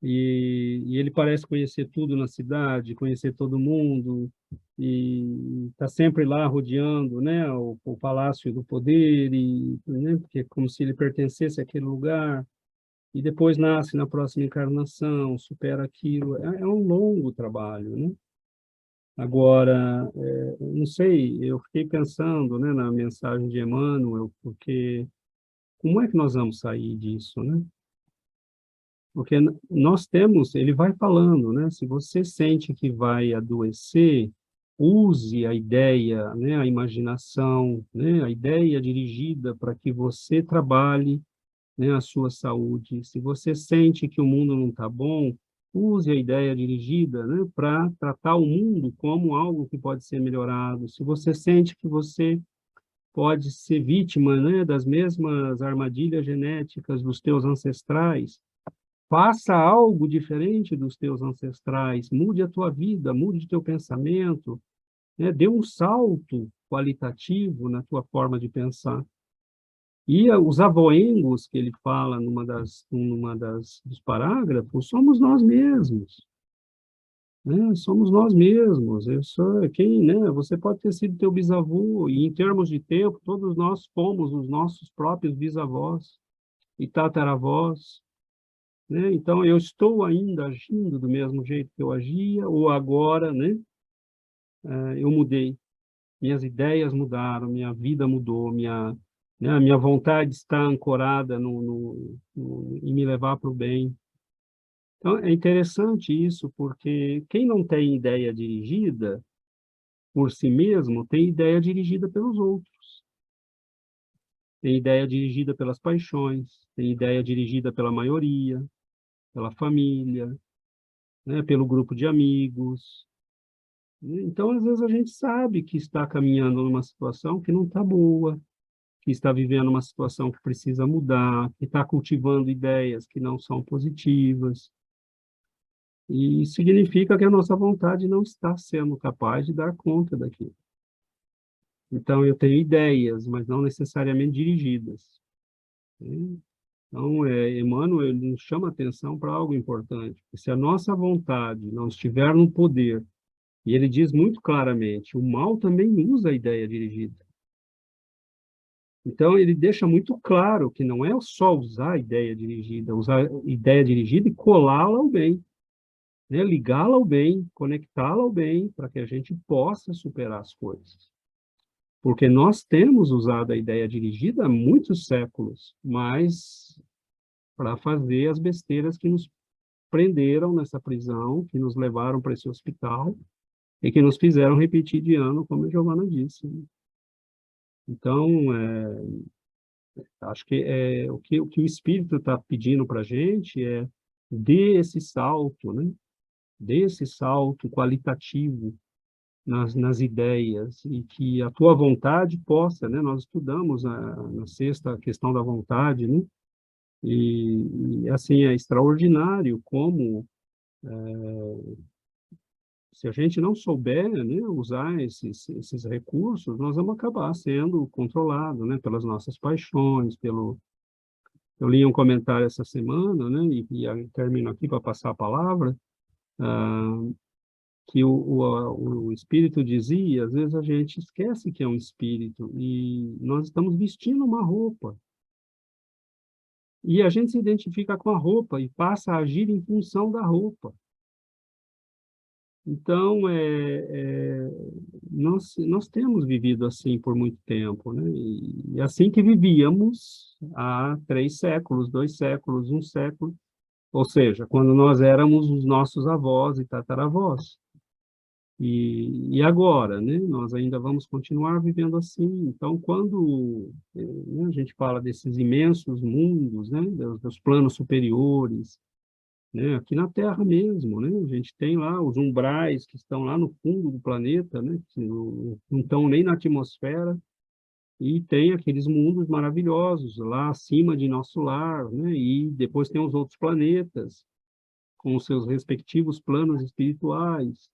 e ele parece conhecer tudo na cidade, conhecer todo mundo, e está sempre lá rodeando, né? O Palácio do Poder, né? Porque é como se ele pertencesse àquele lugar, e depois nasce na próxima encarnação, supera aquilo. É um longo trabalho, né? Agora, não sei, eu fiquei pensando, né, na mensagem de Emmanuel, porque como é que nós vamos sair disso, né? Porque nós temos, ele vai falando, né? Se você sente que vai adoecer, use a ideia, né, a imaginação, né, a ideia dirigida para que você trabalhe, né, a sua saúde. Se você sente que o mundo não está bom, use a ideia dirigida, né, para tratar o mundo como algo que pode ser melhorado. Se você sente que você pode ser vítima, né, das mesmas armadilhas genéticas dos teus ancestrais, faça algo diferente dos teus ancestrais, mude a tua vida, mude o teu pensamento, né, dê um salto qualitativo na tua forma de pensar. E os avoengos que ele fala dos parágrafos, somos nós mesmos, né? Somos nós mesmos. Eu sou quem, né? Você pode ter sido teu bisavô, e em termos de tempo, todos nós fomos os nossos próprios bisavós e tataravós, né? Então, eu estou ainda agindo do mesmo jeito que eu agia, ou agora, né? Eu mudei. Minhas ideias mudaram, minha vida mudou, né, a minha vontade está ancorada em me levar para o bem. Então, é interessante isso, porque quem não tem ideia dirigida por si mesmo, tem ideia dirigida pelos outros. Tem ideia dirigida pelas paixões, tem ideia dirigida pela maioria, pela família, né, pelo grupo de amigos. Então, às vezes, a gente sabe que está caminhando numa situação que não está boa, que está vivendo uma situação que precisa mudar, que está cultivando ideias que não são positivas. E significa que a nossa vontade não está sendo capaz de dar conta daquilo. Então, eu tenho ideias, mas não necessariamente dirigidas, né? Então, Emmanuel ele nos chama a atenção para algo importante. Se a nossa vontade não estiver no poder, e ele diz muito claramente, o mal também usa a ideia dirigida. Então, ele deixa muito claro que não é só usar a ideia dirigida e colá-la ao bem, né? Ligá-la ao bem, conectá-la ao bem, para que a gente possa superar as coisas. Porque nós temos usado a ideia dirigida há muitos séculos, mas para fazer as besteiras que nos prenderam nessa prisão, que nos levaram para esse hospital e que nos fizeram repetir de ano, como a Giovana disse. Então, acho que o que o Espírito está pedindo para a gente é dê esse salto, né? Dê esse salto qualitativo nas ideias e que a tua vontade possa, né? Nós estudamos na sexta questão da vontade, né? E assim, é extraordinário como, se a gente não souber, né, usar esses recursos, nós vamos acabar sendo controlados, né? Pelas nossas paixões, Eu li um comentário essa semana, né? E termino aqui para passar a palavra, que o espírito dizia, às vezes a gente esquece que é um espírito e nós estamos vestindo uma roupa. E a gente se identifica com a roupa e passa a agir em função da roupa. Então, nós temos vivido assim por muito tempo, né? E assim que vivíamos há 3 séculos, 2 séculos, 1 século, ou seja, quando nós éramos os nossos avós e tataravós. E agora, né? Nós ainda vamos continuar vivendo assim. Então, quando né, a gente fala desses imensos mundos, né? Dos planos superiores, né? Aqui na Terra mesmo, né? A gente tem lá os umbrais que estão lá no fundo do planeta, né? Que não estão nem na atmosfera, e tem aqueles mundos maravilhosos lá acima de nosso lar, né? E depois tem os outros planetas. com os seus respectivos planos espirituais.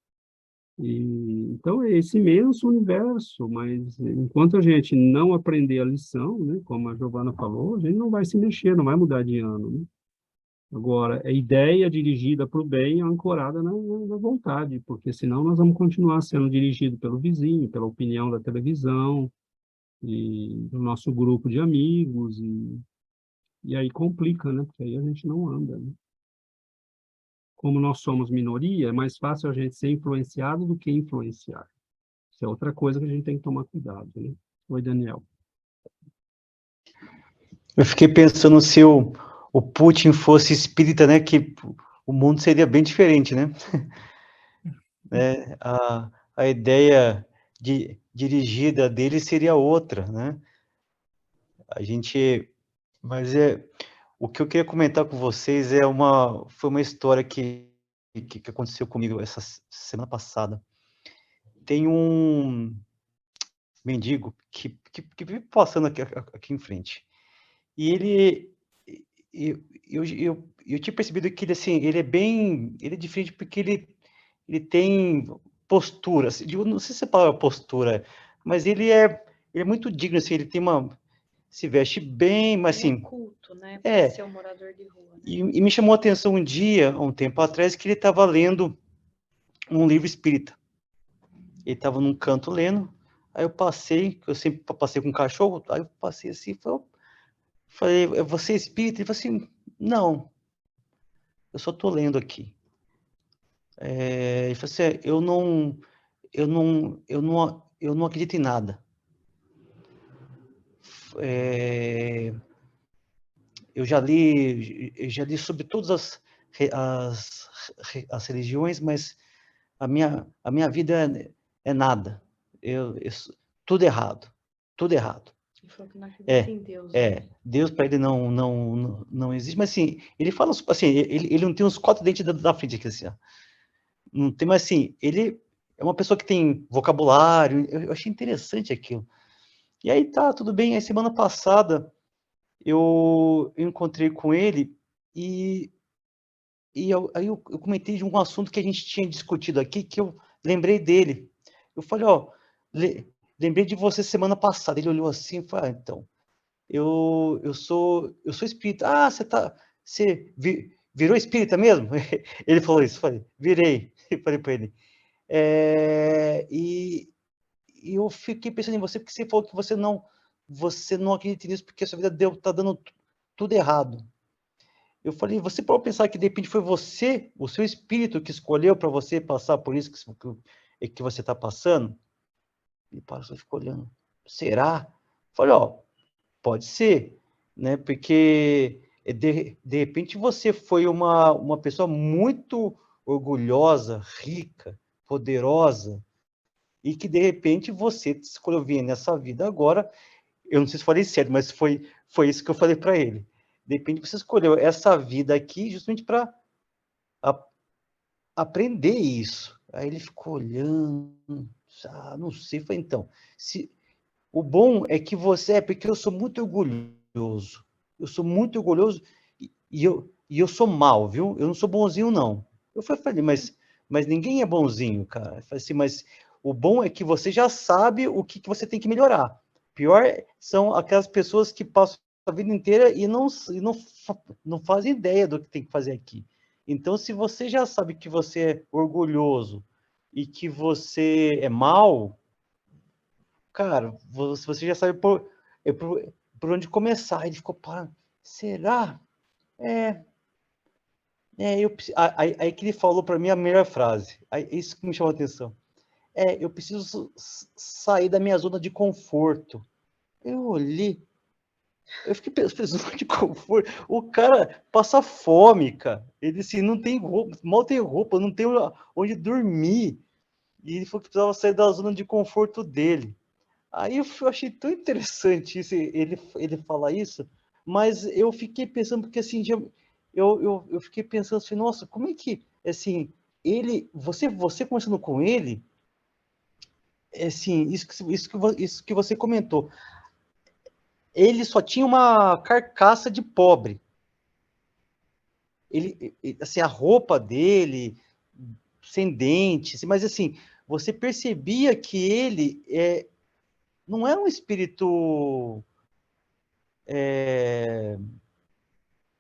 Então, é esse imenso universo, mas enquanto a gente não aprender a lição, né, como a Giovana falou, a gente não vai se mexer, não vai mudar de ano, né? Agora, a ideia dirigida para o bem é ancorada na vontade, porque senão nós vamos continuar sendo dirigidos pelo vizinho, pela opinião da televisão, e do nosso grupo de amigos, e aí complica, né? Porque aí a gente não anda, né? Como nós somos minoria, é mais fácil a gente ser influenciado do que influenciar. Isso é outra coisa que a gente tem que tomar cuidado, né? Oi, Daniel. Eu fiquei pensando se o Putin fosse espírita, né, que o mundo seria bem diferente, né? A ideia dirigida dele seria outra, né? Mas o que eu queria comentar com vocês foi uma história que aconteceu comigo essa semana passada. Tem um mendigo que vive passando aqui em frente. E eu tinha percebido que ele, assim, ele é diferente porque ele tem postura, assim, não sei se é a palavra postura, mas ele é muito digno, assim, se veste bem, mas assim... Ele é culto, né, para ser um morador de rua. Né? E me chamou a atenção um tempo atrás, que ele estava lendo um livro espírita. Ele estava num canto lendo, aí eu sempre passei com um cachorro, aí eu passei assim, falei, você é espírita? Ele falou assim, não, eu só estou lendo aqui. Ele falou assim, eu não acredito em nada. Eu já li sobre todas as religiões, mas a minha vida é nada. Tudo errado. Tudo errado. Ele falou que não acredita em Deus. Né? Deus para ele não existe, mas assim, ele fala assim, ele não tem uns 4 dentes da frente aqui, assim, ó. Não tem, mas assim, ele é uma pessoa que tem vocabulário, eu achei interessante aquilo. E aí tá, tudo bem, aí semana passada eu encontrei com ele aí eu comentei de um assunto que a gente tinha discutido aqui, que eu lembrei dele. Eu falei, lembrei de você semana passada. Ele olhou assim e falou, então, eu sou espírita. Ah, você virou espírita mesmo? Ele falou isso, falei, virei. Eu falei para ele. E eu fiquei pensando em você, porque você falou que você não acredita nisso, porque a sua vida está dando tudo errado. Eu falei, você pode pensar que de repente foi você, o seu espírito, que escolheu para você passar por isso que você está passando? Ele passou e ficou olhando. Será? Falei, pode ser, né? Porque de repente você foi uma pessoa muito orgulhosa, rica, poderosa, e que de repente você escolheu vir nessa vida agora. Eu não sei se falei certo, mas foi isso que eu falei para ele. De repente você escolheu essa vida aqui justamente para aprender isso. Aí ele ficou olhando, não sei, foi então. O bom é que porque eu sou muito orgulhoso. Eu sou muito orgulhoso e eu sou mau, viu? Eu não sou bonzinho, não. Eu falei, mas ninguém é bonzinho, cara. Eu falei assim, mas o bom é que você já sabe o que você tem que melhorar. Pior são aquelas pessoas que passam a vida inteira e não fazem ideia do que tem que fazer aqui. Então, se você já sabe que você é orgulhoso e que você é mau, cara, você já sabe por onde começar. Ele ficou, será? Aí que ele falou para mim a melhor frase. Isso que me chamou a atenção. Eu preciso sair da minha zona de conforto. Eu olhei, eu fiquei pensando, zona de conforto. O cara passa fome, cara. Ele assim, não tem roupa, mal tem roupa, não tem onde dormir. E ele falou que precisava sair da zona de conforto dele. Aí eu achei tão interessante isso, ele falar isso, mas eu fiquei pensando, porque assim, eu fiquei pensando assim, nossa, como é que, assim, você conversando com ele, assim, isso que você comentou, ele só tinha uma carcaça de pobre. assim, a roupa dele, sem dente, assim, mas assim, você percebia que ele não era um espírito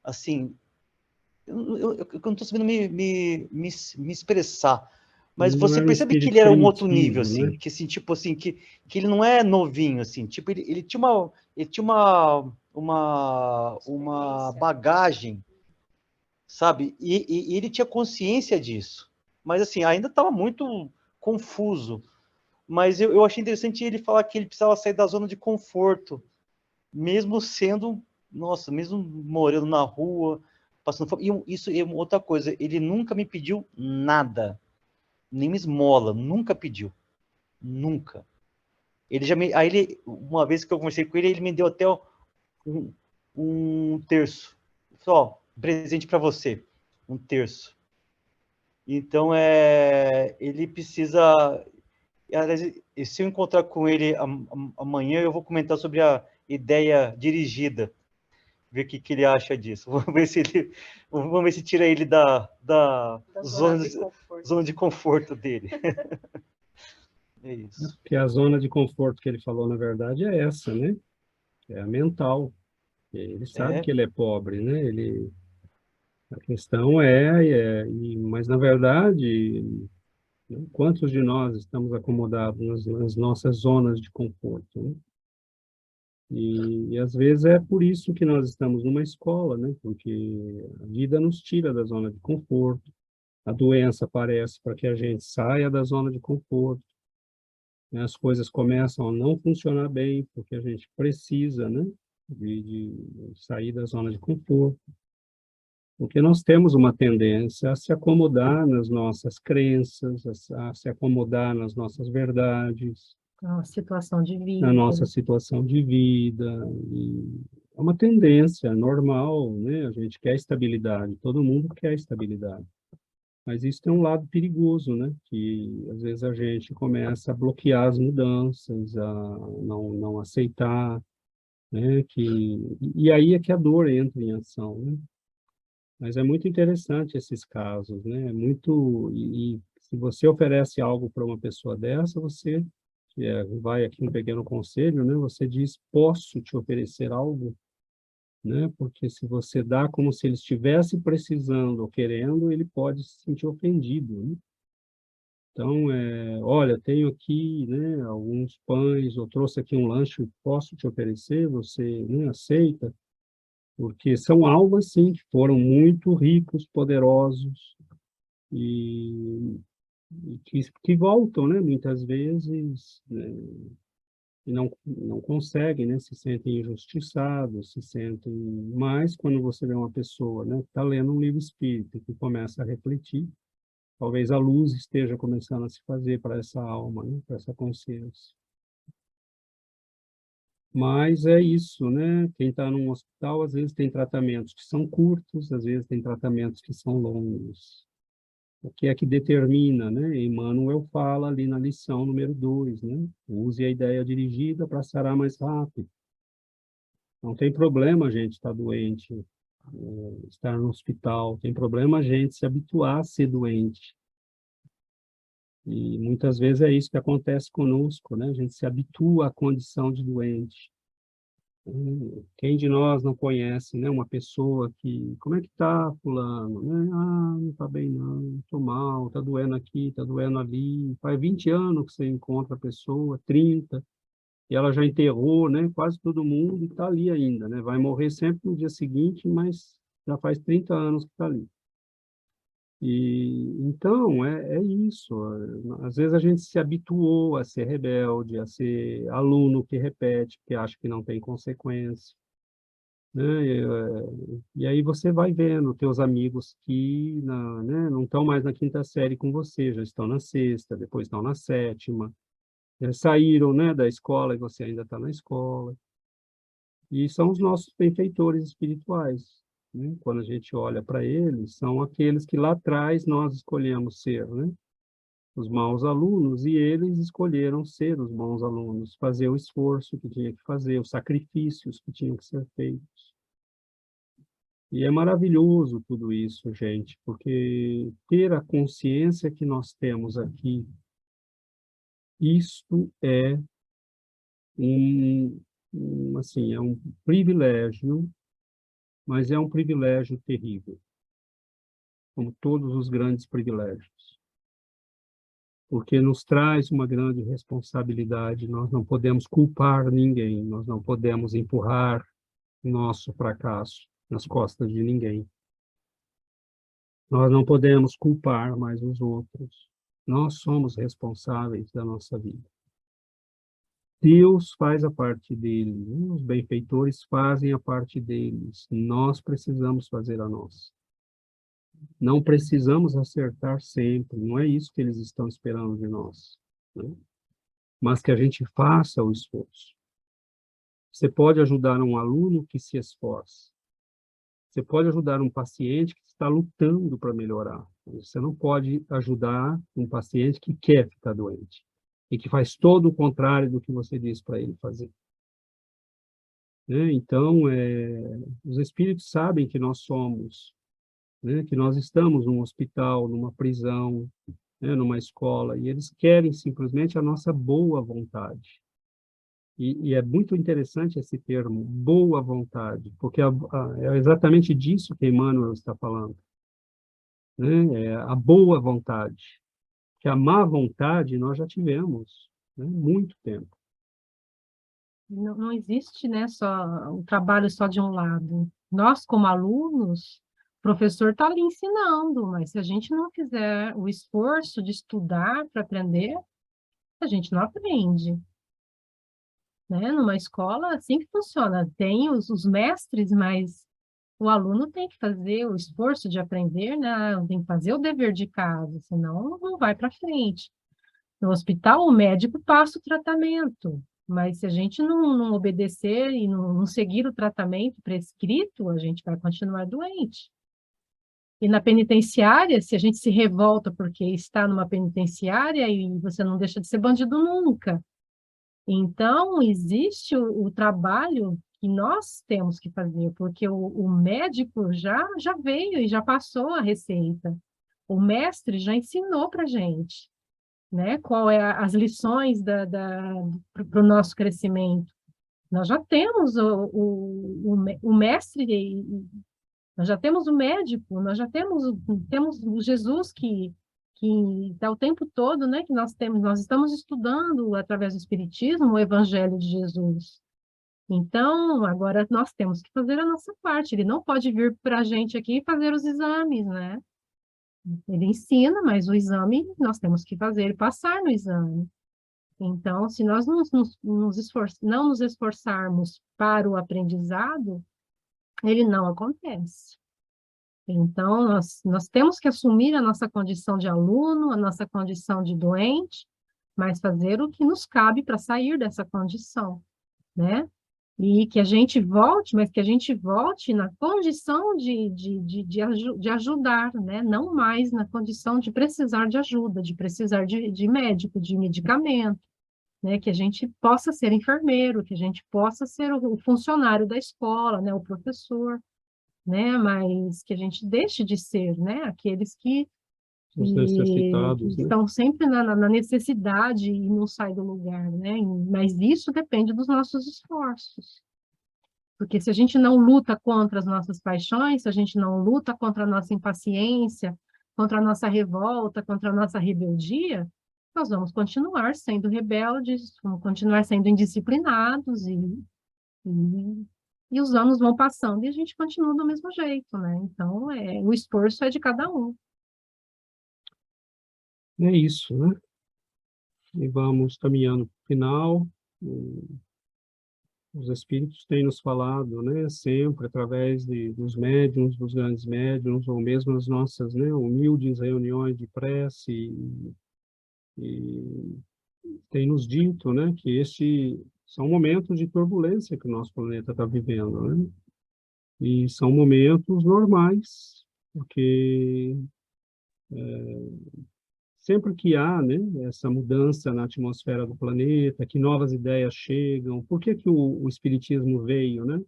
assim, eu não estou sabendo me expressar, mas Ele não você era um percebe que espírito ele era um outro nível, primitivo, assim, né? que assim, tipo assim, que ele não é novinho, assim, tipo, ele tinha uma bagagem, sabe? E ele tinha consciência disso, mas assim, ainda estava muito confuso. Mas eu achei interessante ele falar que ele precisava sair da zona de conforto, mesmo sendo, nossa, mesmo morando na rua, passando fome. E isso é outra coisa, ele nunca me pediu nada, nem uma esmola, nunca pediu, nunca. Ele já me, aí ele, uma vez que eu conversei com ele, ele me deu até um terço. Só, presente para você, um terço. Então, ele precisa. Aliás, se eu encontrar com ele amanhã, eu vou comentar sobre a ideia dirigida, ver o que ele acha disso. Vamos ver se tira ele da zona de conforto dele. É isso. Porque a zona de conforto que ele falou, na verdade, é essa, né? É a mental. Ele sabe que ele é pobre, né? A questão mas na verdade, né, quantos de nós estamos acomodados nas nossas zonas de conforto, né? E às vezes é por isso que nós estamos numa escola, né? Porque a vida nos tira da zona de conforto, a doença aparece para que a gente saia da zona de conforto, né? As coisas começam a não funcionar bem, porque a gente precisa, né? De sair da zona de conforto. Porque nós temos uma tendência a se acomodar nas nossas crenças, a se acomodar nas nossas verdades, Uma situação de na vida. nossa situação de vida. E é uma tendência normal, né? A gente quer estabilidade, todo mundo quer estabilidade. Mas isso tem um lado perigoso, né? Que às vezes a gente começa a bloquear as mudanças, a não aceitar, né? E aí é que a dor entra em ação, né? Mas é muito interessante esses casos, né? E se você oferece algo para uma pessoa dessa, você vai aqui um pequeno conselho, né? Você diz, posso te oferecer algo, né? Porque se você dá como se ele estivesse precisando ou querendo, ele pode se sentir ofendido, né? Então, olha, tenho aqui, né, alguns pães, eu trouxe aqui um lanche, posso te oferecer, você, né, aceita? Porque são algo assim que foram muito ricos, poderosos e que voltam, né, muitas vezes, né, e não conseguem, né, se sentem injustiçados, se sentem mais quando você vê uma pessoa, né, que está lendo um livro espírita, que começa a refletir, talvez a luz esteja começando a se fazer para essa alma, né, para essa consciência. Mas é isso, né? Quem está num hospital, às vezes tem tratamentos que são curtos, às vezes tem tratamentos que são longos. O que é que determina, né? Emmanuel fala ali na lição número 2, né? Use a ideia dirigida para sarar mais rápido. Não tem problema a gente estar doente, estar no hospital. Tem problema a gente se habituar a ser doente. E muitas vezes é isso que acontece conosco, né? A gente se habitua à condição de doente. Quem de nós não conhece, né, uma pessoa que, como é que tá, fulano? Né? Ah, não tá bem não, tô mal, tá doendo aqui, tá doendo ali. Faz 20 anos que você encontra a pessoa, 30, e ela já enterrou, né, quase todo mundo e tá ali ainda, né? Vai morrer sempre no dia seguinte, mas já faz 30 anos que tá ali. E então é isso. Às vezes a gente se habituou a ser rebelde, a ser aluno que repete, que acha que não tem consequência, né? E aí você vai vendo teus amigos que né, não estão mais na quinta série com você, já estão na sexta, depois estão na sétima, já saíram, né, da escola e você ainda está na escola. E são os nossos benfeitores espirituais, né? Quando a gente olha para eles, são aqueles que lá atrás nós escolhemos ser, né? Os maus alunos, e eles escolheram ser os bons alunos, fazer o esforço que tinha que fazer, os sacrifícios que tinham que ser feitos. E é maravilhoso tudo isso, gente, porque ter a consciência que nós temos aqui, isto é assim, é um privilégio, mas é um privilégio terrível, como todos os grandes privilégios, porque nos traz uma grande responsabilidade. Nós não podemos culpar ninguém, nós não podemos empurrar nosso fracasso nas costas de ninguém. Nós não podemos culpar mais os outros. Nós somos responsáveis da nossa vida. Deus faz a parte dele, os benfeitores fazem a parte deles. Nós precisamos fazer a nossa. Não precisamos acertar sempre, não é isso que eles estão esperando de nós, né? Mas que a gente faça o esforço. Você pode ajudar um aluno que se esforça. Você pode ajudar um paciente que está lutando para melhorar. Você não pode ajudar um paciente que quer ficar doente e que faz todo o contrário do que você diz para ele fazer. Né? Então, os espíritos sabem que nós somos, né? Que nós estamos num hospital, numa prisão, né? Numa escola, e eles querem simplesmente a nossa boa vontade. E é muito interessante esse termo, boa vontade, porque é exatamente disso que Emmanuel está falando, né? É a boa vontade, que a má vontade nós já tivemos, né? Muito tempo. Não existe, né, só o trabalho só de um lado. Nós, como alunos, o professor está ali ensinando, mas se a gente não fizer o esforço de estudar para aprender, a gente não aprende. Né? Numa escola, assim que funciona. Tem os mestres, mas o aluno tem que fazer o esforço de aprender, né? Tem que fazer o dever de casa, senão não vai para frente. No hospital, o médico passa o tratamento, mas se a gente não obedecer e não seguir o tratamento prescrito, a gente vai continuar doente. E na penitenciária, se a gente se revolta porque está numa penitenciária e você não deixa de ser bandido nunca. Então, existe o trabalho que nós temos que fazer, porque o médico já veio e já passou a receita. O mestre já ensinou para a gente, né? Qual é as lições para o nosso crescimento. Nós já temos o mestre, nós já temos o médico, nós já temos o Jesus que está o tempo todo, né, que nós estamos estudando através do Espiritismo o Evangelho de Jesus. Então, agora nós temos que fazer a nossa parte. Ele não pode vir para a gente aqui e fazer os exames, né? Ele ensina, mas o exame nós temos que fazer e passar no exame. Então, se nós não nos esforçarmos para o aprendizado, ele não acontece. Então, nós temos que assumir a nossa condição de aluno, a nossa condição de doente, mas fazer o que nos cabe para sair dessa condição, né? E que a gente volte, mas que a gente volte na condição de ajudar, né? Não mais na condição de precisar de ajuda, de precisar de médico, de medicamento, né? Que a gente possa ser enfermeiro, que a gente possa ser o funcionário da escola, né? O professor, né? Mas que a gente deixe de ser, né? Aqueles que Os necessitados, né? estão sempre na necessidade e não saem do lugar, né? Mas isso depende dos nossos esforços. Porque se a gente não luta contra as nossas paixões, se a gente não luta contra a nossa impaciência, contra a nossa revolta, contra a nossa rebeldia, nós vamos continuar sendo rebeldes, vamos continuar sendo indisciplinados e os anos vão passando e a gente continua do mesmo jeito, né? Então, o esforço é de cada um. É isso, né? E vamos caminhando para o final. Os espíritos têm nos falado, né, sempre através dos médiuns, dos grandes médiuns, ou mesmo as nossas, né, humildes reuniões de prece, e tem nos dito, né, que são momentos de turbulência que o nosso planeta está vivendo, né? E são momentos normais, porque sempre que há, né, essa mudança na atmosfera do planeta, que novas ideias chegam, por que o Espiritismo veio, né?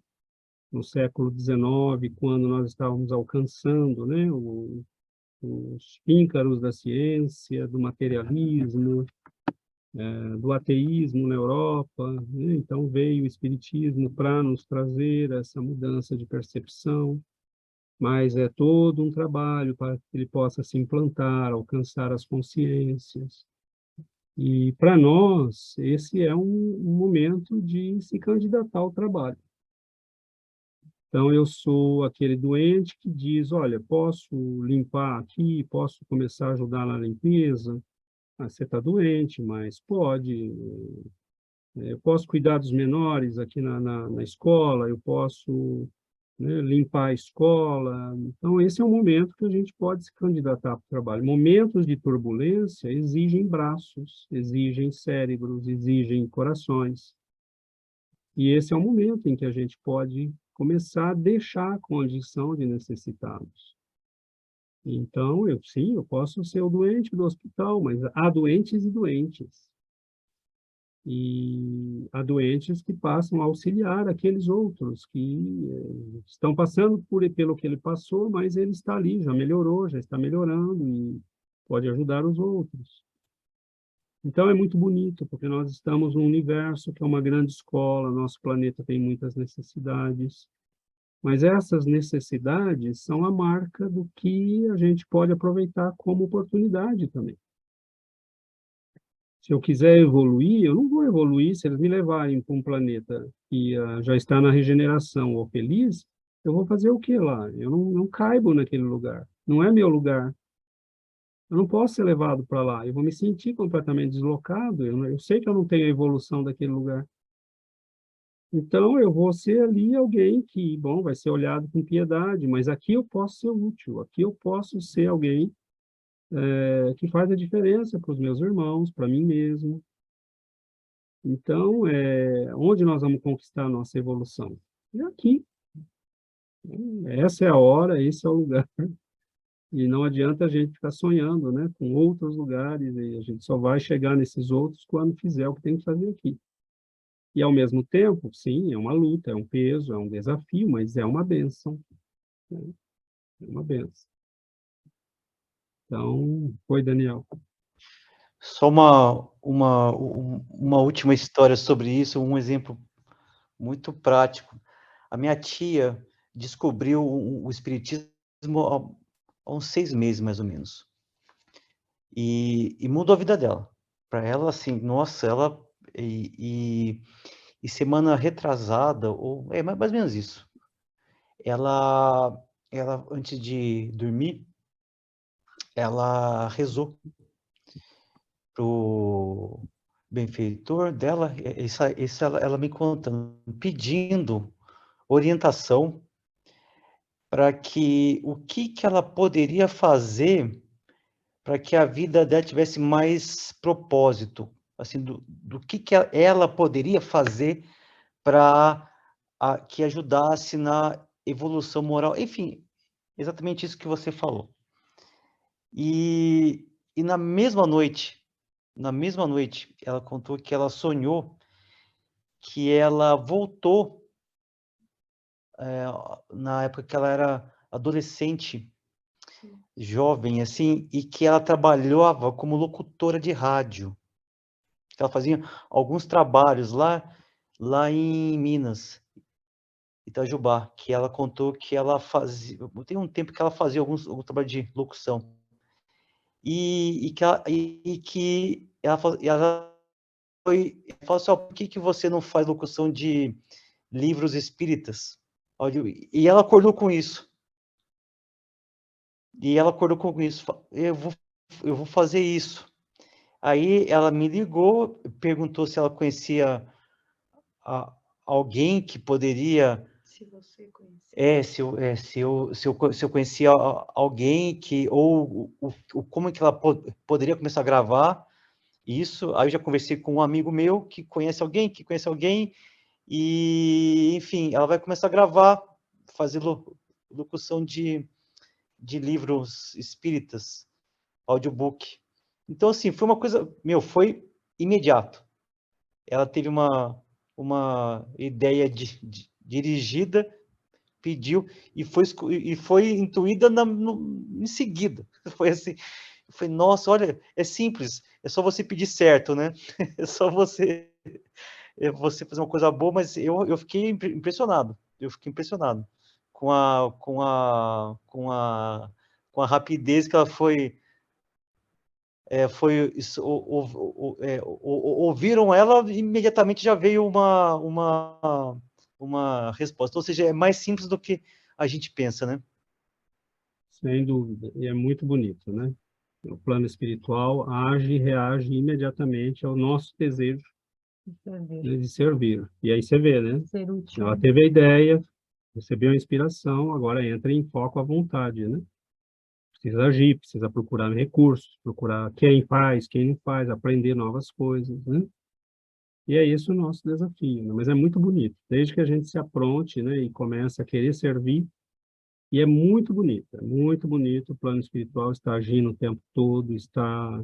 no século XIX, quando nós estávamos alcançando, né, os píncaros da ciência, do materialismo, do ateísmo na Europa, né? Então veio o Espiritismo para nos trazer essa mudança de percepção, mas é todo um trabalho para que ele possa se implantar, alcançar as consciências. E para nós, esse é um momento de se candidatar ao trabalho. Então, eu sou aquele doente que diz, olha, posso limpar aqui, posso começar a ajudar na limpeza? Ah, você está doente, mas pode. Eu posso cuidar dos menores aqui na escola, eu posso, né, limpar a escola. Então, esse é um momento que a gente pode se candidatar para o trabalho. Momentos de turbulência exigem braços, exigem cérebros, exigem corações. E esse é o momento em que a gente pode começar a deixar a condição de necessitados. Então, sim, eu posso ser o doente do hospital, mas há doentes e doentes. E há doentes que passam a auxiliar aqueles outros que estão passando pelo que ele passou, mas ele está ali, já melhorou, já está melhorando e pode ajudar os outros. Então é muito bonito, porque nós estamos num universo que é uma grande escola, nosso planeta tem muitas necessidades, mas essas necessidades são a marca do que a gente pode aproveitar como oportunidade também. Se eu quiser evoluir, eu não vou evoluir se eles me levarem para um planeta que já está na regeneração ou feliz, eu vou fazer o que lá? Eu não caibo naquele lugar, não é meu lugar. Eu não posso ser levado para lá, eu vou me sentir completamente deslocado, eu sei que eu não tenho a evolução daquele lugar. Então, eu vou ser ali alguém que, bom, vai ser olhado com piedade, mas aqui eu posso ser útil, aqui eu posso ser alguém que faz a diferença para os meus irmãos, para mim mesmo. Então, onde nós vamos conquistar a nossa evolução? É aqui. Essa é a hora, esse é o lugar. E não adianta a gente ficar sonhando, né, com outros lugares, e a gente só vai chegar nesses outros quando fizer o que tem que fazer aqui. E, ao mesmo tempo, sim, é uma luta, é um peso, é um desafio, mas é uma bênção. Né? É uma bênção. Então, foi, Daniel. Só uma última história sobre isso, um exemplo muito prático. A minha tia descobriu o espiritismo há uns 6 meses, mais ou menos. E mudou a vida dela. Para ela, assim, nossa, ela... E semana retrasada, ou mais ou menos isso, ela, antes de dormir, ela rezou pro benfeitor dela, ela me contando, pedindo orientação para que o que ela poderia fazer para que a vida dela tivesse mais propósito, assim, do que ela poderia fazer para que ajudasse na evolução moral, enfim, exatamente isso que você falou. E na mesma noite, ela contou que ela sonhou que ela voltou na época que ela era adolescente, jovem, assim, e que ela trabalhava como locutora de rádio. Ela fazia alguns trabalhos lá em Minas, Itajubá, que ela contou que ela fazia... Tem um tempo que ela fazia algum trabalho de locução. E que ela falou assim, por que você não faz locução de livros espíritas? E ela acordou com isso. Eu vou fazer isso. Aí ela me ligou, perguntou se ela conhecia alguém que poderia... Se você conhecia. Se eu conhecia alguém que... Ou como é que ela poderia começar a gravar isso. Aí eu já conversei com um amigo meu que conhece alguém, e, enfim, ela vai começar a gravar, fazer locução de livros espíritas, audiobook. Então, assim, foi uma coisa, foi imediato. Ela teve uma ideia dirigida, pediu e foi intuída em seguida. Foi assim, foi, nossa, olha, é simples, é só você pedir certo, né? É só você fazer uma coisa boa, mas eu fiquei impressionado. Eu fiquei impressionado com a rapidez que ela ouviram ela, imediatamente já veio uma resposta. Ou seja, é mais simples do que a gente pensa, né? Sem dúvida, e é muito bonito, né? O plano espiritual age e reage imediatamente ao nosso desejo, né, de servir. E aí você vê, né? Ser útil. Ela teve a ideia, recebeu a inspiração, agora entra em foco à vontade, né? Precisa agir, precisa procurar recursos, procurar quem faz, quem não faz, aprender novas coisas, né? E é isso o nosso desafio, né? Mas é muito bonito, desde que a gente se apronte, né, e comece a querer servir, e é muito bonito, o plano espiritual está agindo o tempo todo, está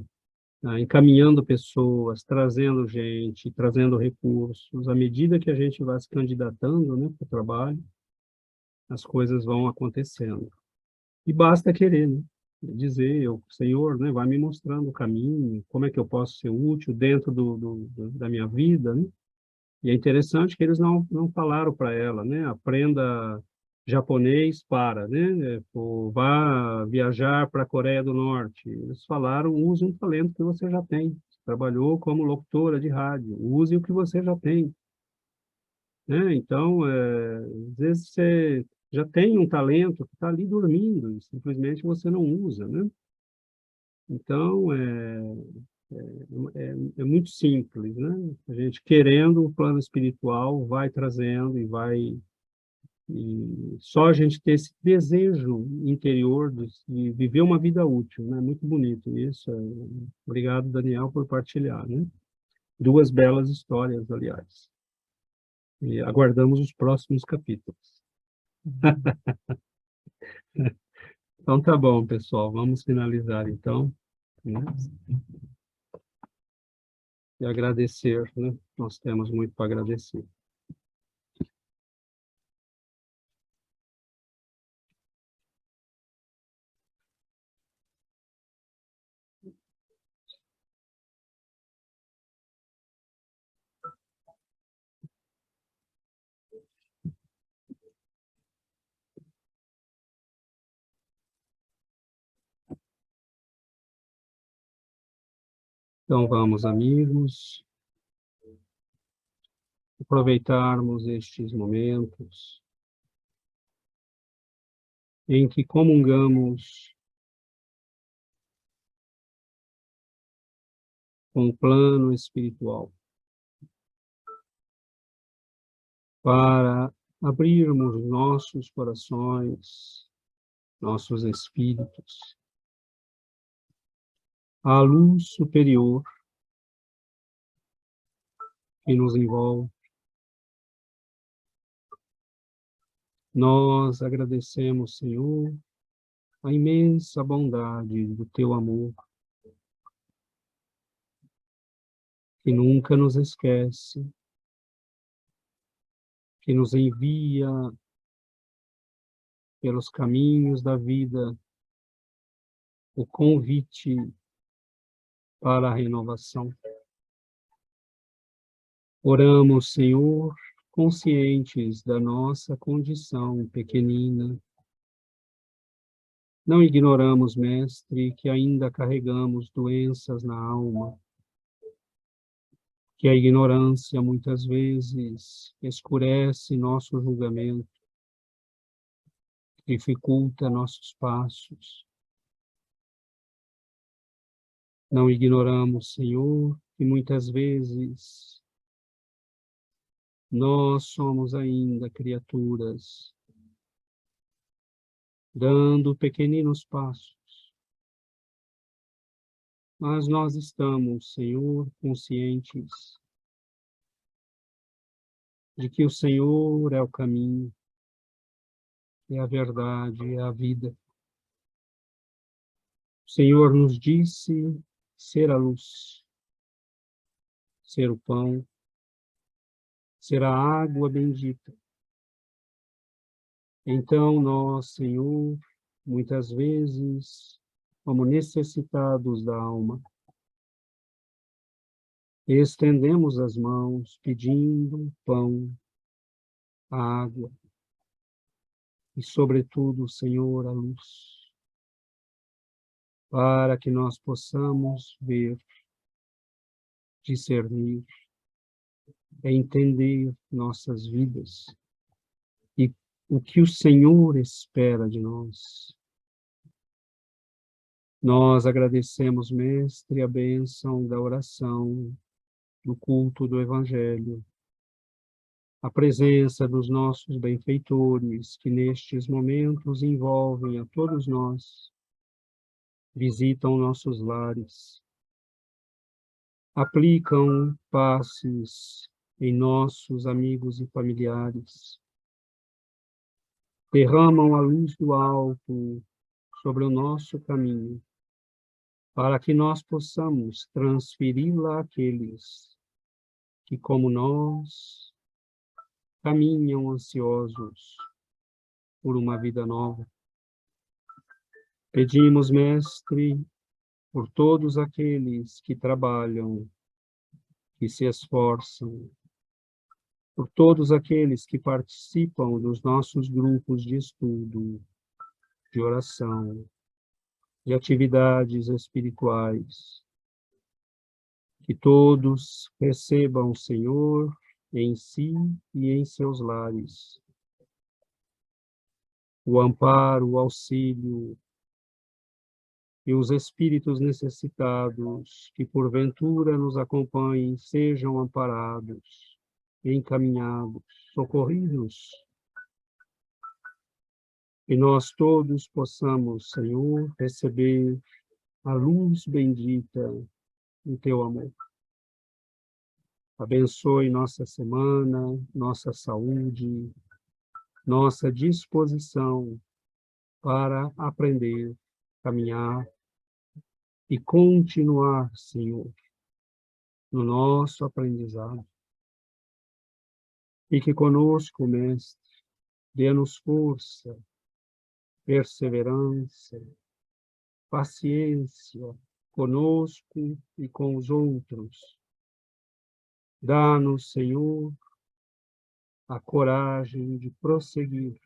encaminhando pessoas, trazendo gente, trazendo recursos, à medida que a gente vai se candidatando, né, para o trabalho, as coisas vão acontecendo. E basta querer, né? Dizer, Senhor, né, vai me mostrando o caminho, como é que eu posso ser útil dentro da minha vida, né? E é interessante que eles não falaram para ela, né? Aprenda japonês né? Ou vá viajar para a Coreia do Norte. Eles falaram, use um talento que você já tem. Você trabalhou como locutora de rádio, use o que você já tem, né? Então, às vezes você já tem um talento que está ali dormindo, e simplesmente você não usa, né? Então, é muito simples, né? A gente querendo o plano espiritual vai trazendo e só a gente ter esse desejo interior de viver uma vida útil, né? Muito bonito isso. Obrigado, Daniel, por partilhar, né? Duas belas histórias, aliás. E aguardamos os próximos capítulos. Então tá bom, pessoal. Vamos finalizar então, né? E agradecer, né? Nós temos muito para agradecer. Então vamos, amigos, aproveitarmos estes momentos em que comungamos com o plano espiritual, para abrirmos nossos corações, nossos espíritos, à luz superior que nos envolve. Nós agradecemos, Senhor, a imensa bondade do Teu amor, que nunca nos esquece, que nos envia pelos caminhos da vida o convite para a renovação. Oramos, Senhor, conscientes da nossa condição pequenina. Não ignoramos, Mestre, que ainda carregamos doenças na alma, que a ignorância muitas vezes escurece nosso julgamento, dificulta nossos passos. Não ignoramos, Senhor, que muitas vezes nós somos ainda criaturas, dando pequeninos passos, mas nós estamos, Senhor, conscientes de que o Senhor é o caminho, é a verdade, é a vida. O Senhor nos disse ser a luz, ser o pão, ser a água bendita. Então nós, Senhor, muitas vezes, como necessitados da alma, estendemos as mãos pedindo pão, água e, sobretudo, Senhor, a luz, para que nós possamos ver, discernir, entender nossas vidas e o que o Senhor espera de nós. Nós agradecemos, Mestre, a bênção da oração, do culto do Evangelho, a presença dos nossos benfeitores, que nestes momentos envolvem a todos nós, visitam nossos lares, aplicam passes em nossos amigos e familiares, derramam a luz do alto sobre o nosso caminho, para que nós possamos transferi-la àqueles que, como nós, caminham ansiosos por uma vida nova. Pedimos, Mestre, por todos aqueles que trabalham, que se esforçam, por todos aqueles que participam dos nossos grupos de estudo, de oração, de atividades espirituais, que todos recebam o Senhor em si e em seus lares o amparo, o auxílio e os espíritos necessitados que porventura nos acompanhem sejam amparados, encaminhados, socorridos. E nós todos possamos, Senhor, receber a luz bendita do teu amor. Abençoe nossa semana, nossa saúde, nossa disposição para aprender, caminhar e continuar, Senhor, no nosso aprendizado. Fique conosco, Mestre, dê-nos força, perseverança, paciência conosco e com os outros. Dá-nos, Senhor, a coragem de prosseguir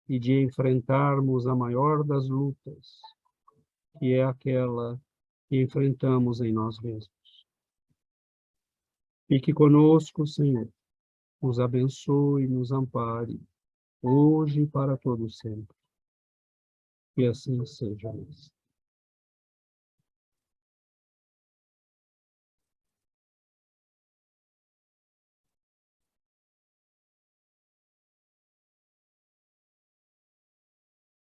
e de enfrentarmos a maior das lutas, que é aquela que enfrentamos em nós mesmos. Fique conosco, Senhor, nos abençoe, nos ampare, hoje e para todo sempre. Que assim seja, Mestre.